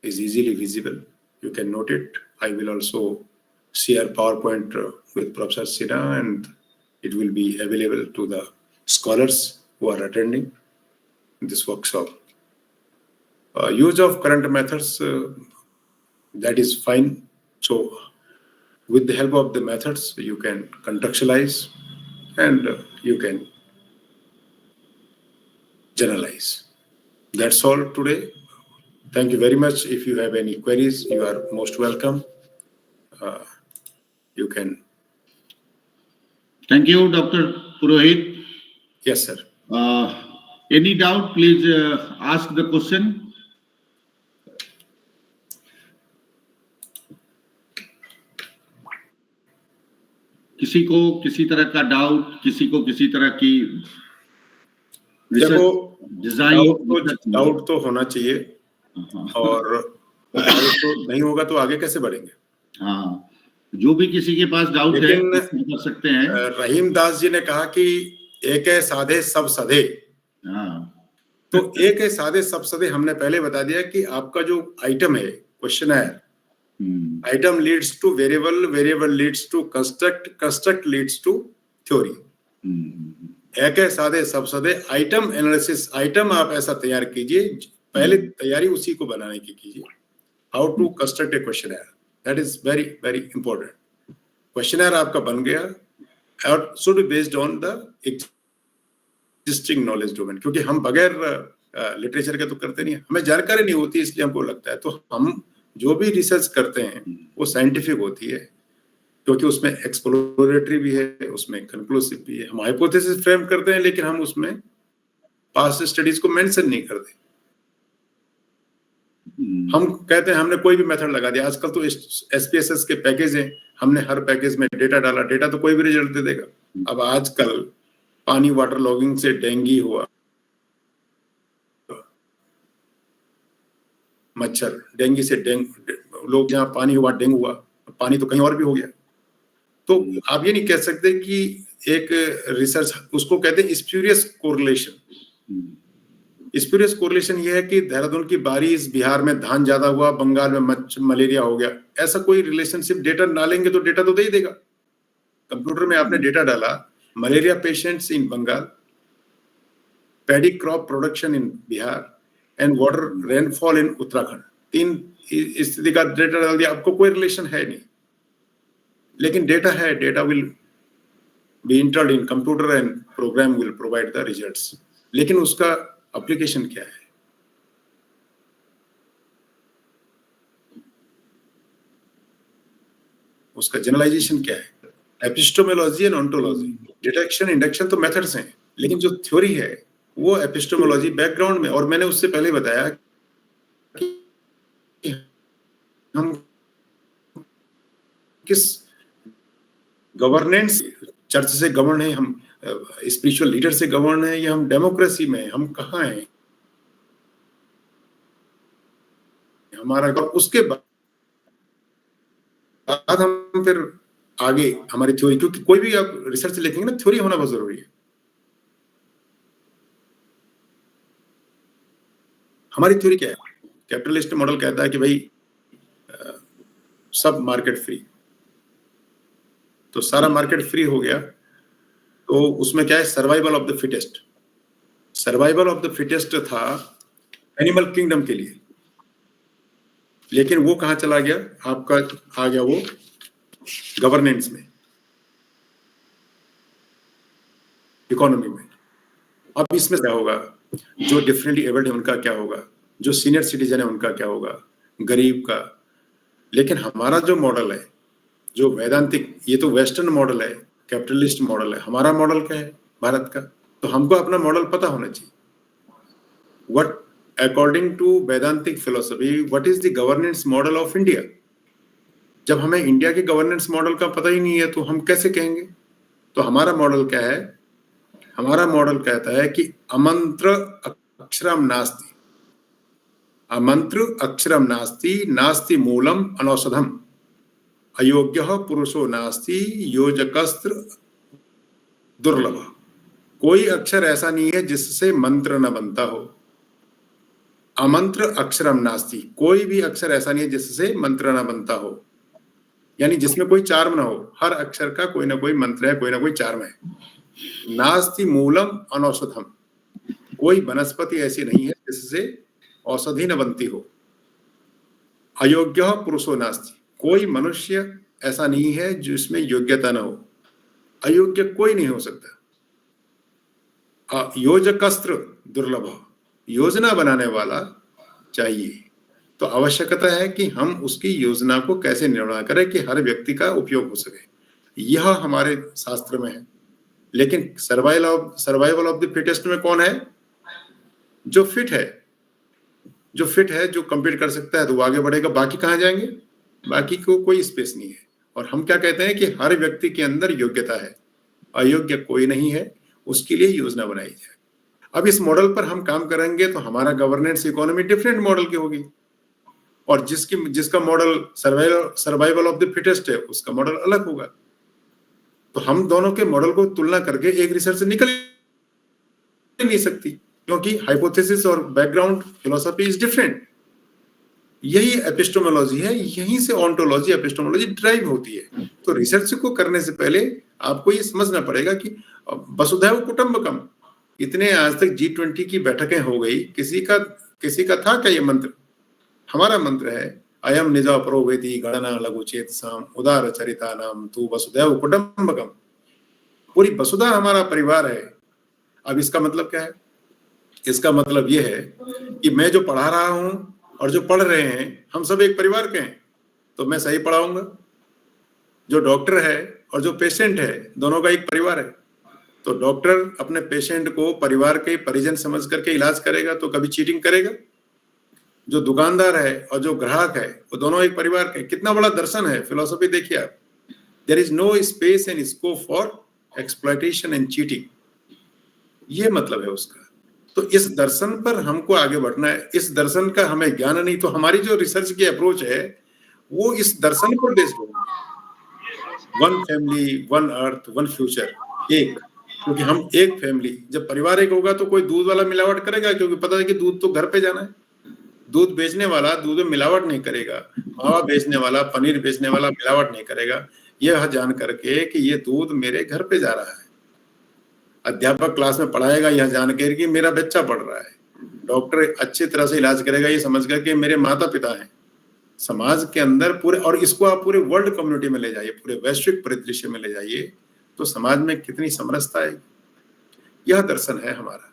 is easily visible. You can note it. I will also share PowerPoint with Professor Sinha, and it will be available to the scholars who are attending this workshop. Use of current methods, that is fine. So with the help of the methods, you can contextualize and you can generalize. That's all today. Thank you very much. If you have any queries, you are most welcome. You can. Thank you, Dr. Purohit. Yes, sir. Any doubt, please ask the question. किसी को किसी तरह का doubt, किसी को किसी तरह की देखो, डिजाइन डाउट तो होना चाहिए और डाउट तो नहीं होगा तो आगे कैसे बढ़ेंगे? हाँ, जो भी किसी के पास डाउट है कर सकते हैं। रहीम दास जी ने कहा कि एक है साधे सब सधे। तो एक है साधे सब सधे हमने पहले बता दिया कि आपका जो आइटम है क्वेश्चन है, item leads to variable, variable leads to construct, construct leads to theory. एक है साधे सब सधे, आइटम एनालिसिस, आइटम आप ऐसा तैयार कीजिए, पहले तैयारी उसी को बनाने की कीजिए। How to construct a questionnaire, that is very very important. Questionnaire आपका बन गया और should be based on the existing knowledge domain, क्योंकि हम बगैर लिटरेचर के तो करते नहीं है, हमें जानकारी नहीं होती इसलिए हमको लगता है। तो हम जो भी रिसर्च करते हैं वो साइंटिफिक होती है, क्योंकि उसमें एक्सप्लोरेटरी भी है, उसमें कंक्लूसिव भी है। हम हाइपोथेसिस फ्रेम करते हैं लेकिन हम उसमें पास्ट स्टडीज को मेंशन नहीं करते। हम कहते हैं हमने कोई भी मेथड लगा दिया। आजकल तो SPSS के पैकेज हैं, हमने हर पैकेज में डेटा डाला, डेटा तो कोई भी रिजल्ट दे देगा। अब आजकल पानी वाटर लॉगिंग से डेंगू हुआ, मच्छर, डेंगू से लोग जहाँ पानी हुआ डेंगू हुआ, पानी तो कहीं और भी हो गया। तो आप ये नहीं कह सकते कि एक रिसर्च, उसको कहते हैं स्प्यूरियस कोरिलेशन। स्प्यूरियस कोरिलेशन ये है कि देहरादून की बारिश, बिहार में धान ज्यादा हुआ, बंगाल में मलेरिया हो गया, ऐसा कोई रिलेशनशिप डेटा डालेंगे तो डेटा तो दे ही देगा। कंप्यूटर में आपने डेटा डाला, malaria patients in Bengal, paddy crop production in Bihar and water rainfall in Uttarakhand, 3 स्थिति का डेटा डाल दिया, आपको कोई रिलेशन है नहीं, लेकिन डेटा है, data will be entered in computer and program will provide the results. लेकिन उसका एप्लीकेशन क्या है? उसका जनरलाइजेशन क्या है? Epistemology and ontology, deduction induction तो मेथड्स हैं, लेकिन जो थ्योरी है वो एपिस्टेमोलॉजी बैकग्राउंड में। और मैंने उससे पहले बताया कि हम किस गवर्नेंस, चर्च से गवर्न है, हम स्पिरिचुअल लीडर से गवर्न है, या हम डेमोक्रेसी में, हम कहाँ हैं हमारा। उसके बाद हम फिर आगे हमारी थ्योरी, क्योंकि कोई भी आप रिसर्च लिखेंगे ना, थ्योरी होना बहुत जरूरी है। हमारी थ्योरी क्या है? कैपिटलिस्ट मॉडल कहता है कि भाई सब मार्केट फ्री, तो सारा मार्केट फ्री हो गया, तो उसमें क्या है? Survival of the fittest. Survival of the fittest था एनिमल किंगडम के लिए, लेकिन वो कहां चला गया? आपका आ गया वो गवर्नेंस में, इकोनॉमी में। अब इसमें क्या होगा? जो डिफरेंटली एबल्ड है उनका क्या होगा? जो सीनियर सिटीजन है उनका क्या होगा? गरीब का। लेकिन हमारा जो मॉडल है, जो वैदांतिक, ये तो वेस्टर्न मॉडल है, कैपिटलिस्ट मॉडल है। हमारा मॉडल क्या है भारत का? तो हमको अपना मॉडल पता होना चाहिए। What according to Vedantic philosophy, what is the governance model of India? जब हमें इंडिया के गवर्नेंस मॉडल का पता ही नहीं है तो हम कैसे कहेंगे? तो हमारा मॉडल क्या है? हमारा मॉडल कहता है कि अमंत्र अक्षरम नास्ति, अमंत्र अक्षरम नास्ति, नास्ति मूलम अनौषधम, अयोग्यः पुरुषो नास्ति, योजकस्त्र दुर्लभ। कोई अक्षर ऐसा नहीं है जिससे मंत्र न बनता हो। अमंत्र अक्षरम नास्ति, कोई भी अक्षर ऐसा नहीं है जिससे मंत्र न बनता हो, यानी जिसमें कोई चार्म ना हो। हर अक्षर का कोई ना कोई मंत्र है, कोई ना कोई चार्म है। नास्ति मूलम अनौषधम, कोई वनस्पति ऐसी नहीं है जिससे औषधि न बनती हो। अयोग्य पुरुषो नास्ति, कोई मनुष्य ऐसा नहीं है जिसमें योग्यता न हो। अयोग्य कोई नहीं हो सकता। योजकस्त्र दुर्लभ, योजना बनाने वाला चाहिए। तो आवश्यकता है कि हम उसकी योजना को कैसे निर्माण करें कि हर व्यक्ति का उपयोग हो सके। यह हमारे शास्त्र में है। लेकिन सर्वाइवल ऑफ द फिटेस्ट में कौन है? जो फिट है, जो फिट है, जो कंपीट कर सकता है, तो वो आगे बढ़ेगा। बाकी कहाँ जाएंगे? बाकी को कोई स्पेस नहीं है। और हम क्या कहते हैं कि हर व्यक्ति के अंदर योग्यता है, अयोग्य कोई नहीं है, उसके लिए योजना बनाई जाए। अब इस मॉडल पर हम काम करेंगे तो हमारा गवर्नेंस इकोनॉमी डिफरेंट मॉडल की होगी, और जिसका model survival of the fittest है उसका मॉडल अलग होगा। तो हम दोनों के मॉडल को तुलना करके एक रिसर्च निकल नहीं सकती, क्योंकि हाइपोथेसिस और बैकग्राउंड फिलोसफी इज डिफरेंट। यही एपिस्टेमोलॉजी है, यहीं से ओंटोलॉजी एपिस्टेमोलॉजी ड्राइव होती है। तो रिसर्च को करने से पहले आपको ये समझना पड़ेगा कि वसुधैव कुटुंबकम, इतने आज तक G20 की बैठकें हो गई, किसी का था क्या ये मंत्र? हमारा मंत्र है अयम निजा प्रोवेति गणना लघु चेतसाम उदार चरिता नाम तू वसुधैव कुटुंबकम। पूरी वसुधा हमारा परिवार है। अब इसका मतलब क्या है? इसका मतलब यह है कि मैं जो पढ़ा रहा हूं और जो पढ़ रहे हैं, हम सब एक परिवार के हैं, तो मैं सही पढ़ाऊंगा। जो डॉक्टर है और जो पेशेंट है, दोनों का एक परिवार है। तो डॉक्टर अपने पेशेंट को परिवार के परिजन समझ करके इलाज करेगा तो कभी चीटिंग करेगा। जो दुकानदार है और जो ग्राहक है, वो दोनों एक परिवार के। कितना बड़ा दर्शन है, फिलोसफी देखिए आप। There is no space and scope for exploitation and cheating, ये मतलब है उसका। तो इस दर्शन पर हमको आगे बढ़ना है। इस दर्शन का हमें ज्ञान नहीं, तो हमारी जो रिसर्च की अप्रोच है वो इस दर्शन पर बेस्ड होगी। One family, one earth, one future, एक। क्योंकि हम एक फैमिली, जब परिवार एक होगा तो कोई दूध वाला मिलावट करेगा, क्योंकि पता है कि दूध तो घर पे जाना है। दूध बेचने वाला दूध में मिलावट नहीं करेगा, मावा बेचने वाला, पनीर बेचने वाला मिलावट नहीं करेगा, यह जान करके कि ये दूध मेरे घर पे जा रहा है। अध्यापक क्लास में पढ़ाएगा यह जान कर कि मेरा बच्चा पढ़ रहा है। डॉक्टर अच्छी तरह से इलाज करेगा ये समझ कर कि मेरे माता पिता हैं। समाज के अंदर पूरे, और इसको आप पूरे वर्ल्ड कम्युनिटी में ले जाइए, पूरे वैश्विक परिदृश्य में ले जाइए, तो समाज में कितनी समरसता है। यह दर्शन है हमारा।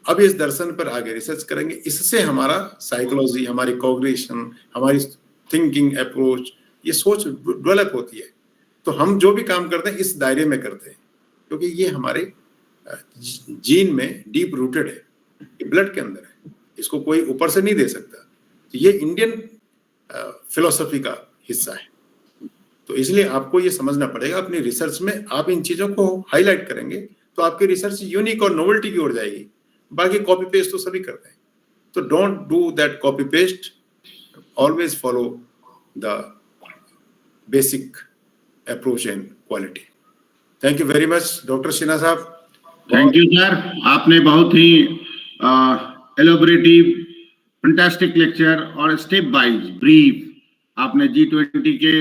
अब इस दर्शन पर आगे रिसर्च करेंगे। इससे हमारा साइकोलॉजी, हमारी कॉग्निशन, हमारी थिंकिंग अप्रोच ये सोच डेवलप होती है। तो हम जो भी काम करते हैं इस दायरे में करते हैं, क्योंकि ये हमारे जीन में डीप रूटेड है, ये ब्लड के अंदर है, इसको कोई ऊपर से नहीं दे सकता। तो ये इंडियन फिलोसफी का हिस्सा है। तो इसलिए आपको ये समझना पड़ेगा, अपनी रिसर्च में आप इन चीजों को हाईलाइट करेंगे तो आपकी रिसर्च यूनिक और नोवेल्टी की ओर जाएगी। बाकी कॉपी पेस्ट तो सभी करते हैं, तो don't do that copy paste, always follow the basic approach and quality. Thank you very much doctor Sinha साहब। थैंक यू सर, आपने बहुत ही एलोबरेटिव फैंटास्टिक लेक्चर और स्टेप वाइज ब्रीफ आपने G20 के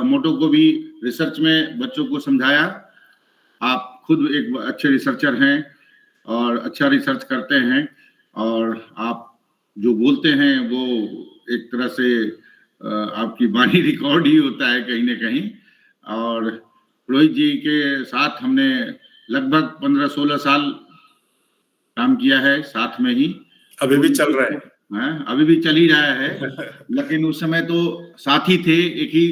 मोटो को भी रिसर्च में बच्चों को समझाया। आप खुद एक अच्छे रिसर्चर हैं और अच्छा रिसर्च करते हैं, और आप जो बोलते हैं वो एक तरह से आपकी वाणी रिकॉर्ड ही होता है कहीं ना कहीं। और रोहित जी के साथ हमने लगभग 15-16 साल काम किया है साथ में ही। अभी भी चल रहा है, अभी भी चल ही रहा है, लेकिन उस समय तो साथ ही थे, एक ही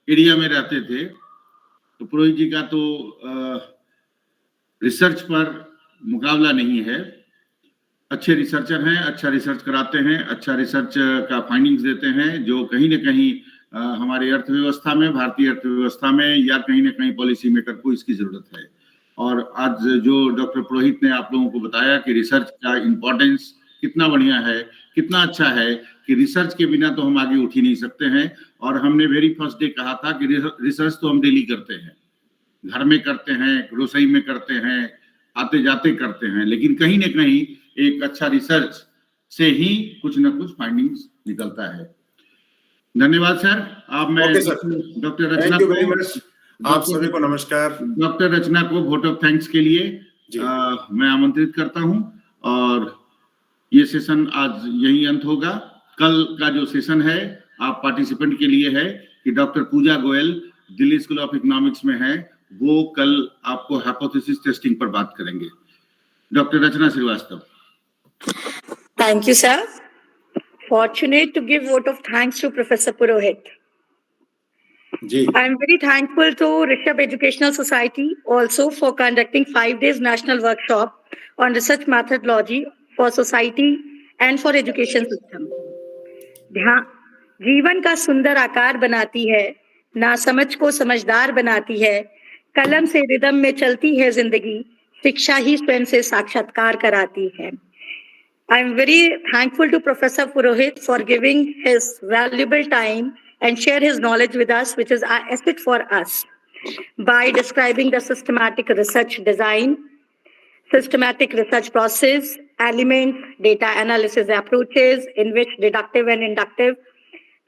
एरिया में रहते थे। तो पुरोहित जी का तो रिसर्च पर मुकाबला नहीं है। अच्छे रिसर्चर हैं, अच्छा रिसर्च कराते हैं, अच्छा रिसर्च का फाइंडिंग्स देते हैं, जो कहीं ना कहीं हमारी अर्थव्यवस्था में, भारतीय अर्थव्यवस्था में या कहीं ना कहीं पॉलिसी मेकर को इसकी जरूरत है। और आज जो डॉक्टर पुरोहित ने आप लोगों को बताया कि रिसर्च का इम्पोर्टेंस कितना बढ़िया है, कितना अच्छा है, कि रिसर्च के बिना तो हम आगे उठ ही नहीं सकते हैं। और हमने वेरी फर्स्ट डे कहा था कि रिसर्च तो हम डेली करते हैं, घर में करते हैं, रसोई में करते हैं, आते जाते करते हैं, लेकिन कहीं ना कहीं एक अच्छा रिसर्च से ही कुछ ना कुछ फाइंडिंग्स निकलता है। धन्यवाद सर। आप मैं डॉक्टर रचना को, आप सभी को नमस्कार। डॉक्टर रचना को वोट ऑफ थैंक्स के लिए मैं आमंत्रित करता हूं। और ये सेशन आज यही अंत होगा। कल का जो सेशन है आप पार्टिसिपेंट के लिए है कि doctor Pooja Goyal Delhi School of Economics में है, वो कल आपको हाइपोथेसिस टेस्टिंग पर बात करेंगे। Doctor Rachna Shrivastava. Thank you, sir. Fortunate to give vote of thanks to Professor Purohit. I am very thankful to Rishabh Educational Society also for conducting 5 days national workshop on research methodology for society and for education system. जीवन का सुंदर आकार बनाती है, ना समझ को समझदार बनाती है, कलम से रिदम में चलती है जिंदगी, शिक्षा ही स्वयं से साक्षात्कार कराती है। I am very thankful to Professor Purohit for giving his valuable time and share his knowledge with us, which is an asset for us, by describing the systematic research design, systematic research process, elements, data analysis approaches in which deductive and inductive,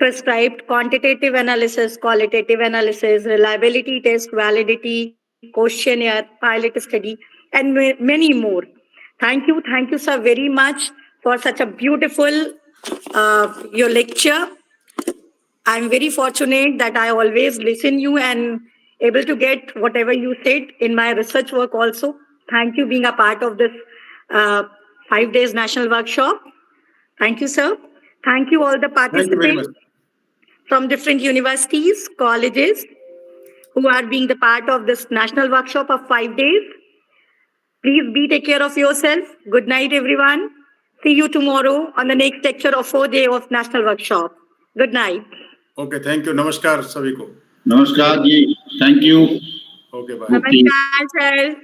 prescribed quantitative analysis, qualitative analysis, reliability test, validity, questionnaire, pilot study, and many more. Thank you, sir, very much for such a beautiful your lecture. I'm very fortunate that I always listen you and able to get whatever you said in my research work also. Thank you being a part of this 5 days national workshop. Thank you, sir. Thank you all the participants from different universities, colleges who are being the part of this national workshop of 5 days. Please take care of yourself. Good night, everyone. See you tomorrow on the next lecture of 4 day of national workshop. Good night. Okay, thank you. Namaskar सभी को। नमस्कार जी, thank you. Okay, bye. Namaskar, sir.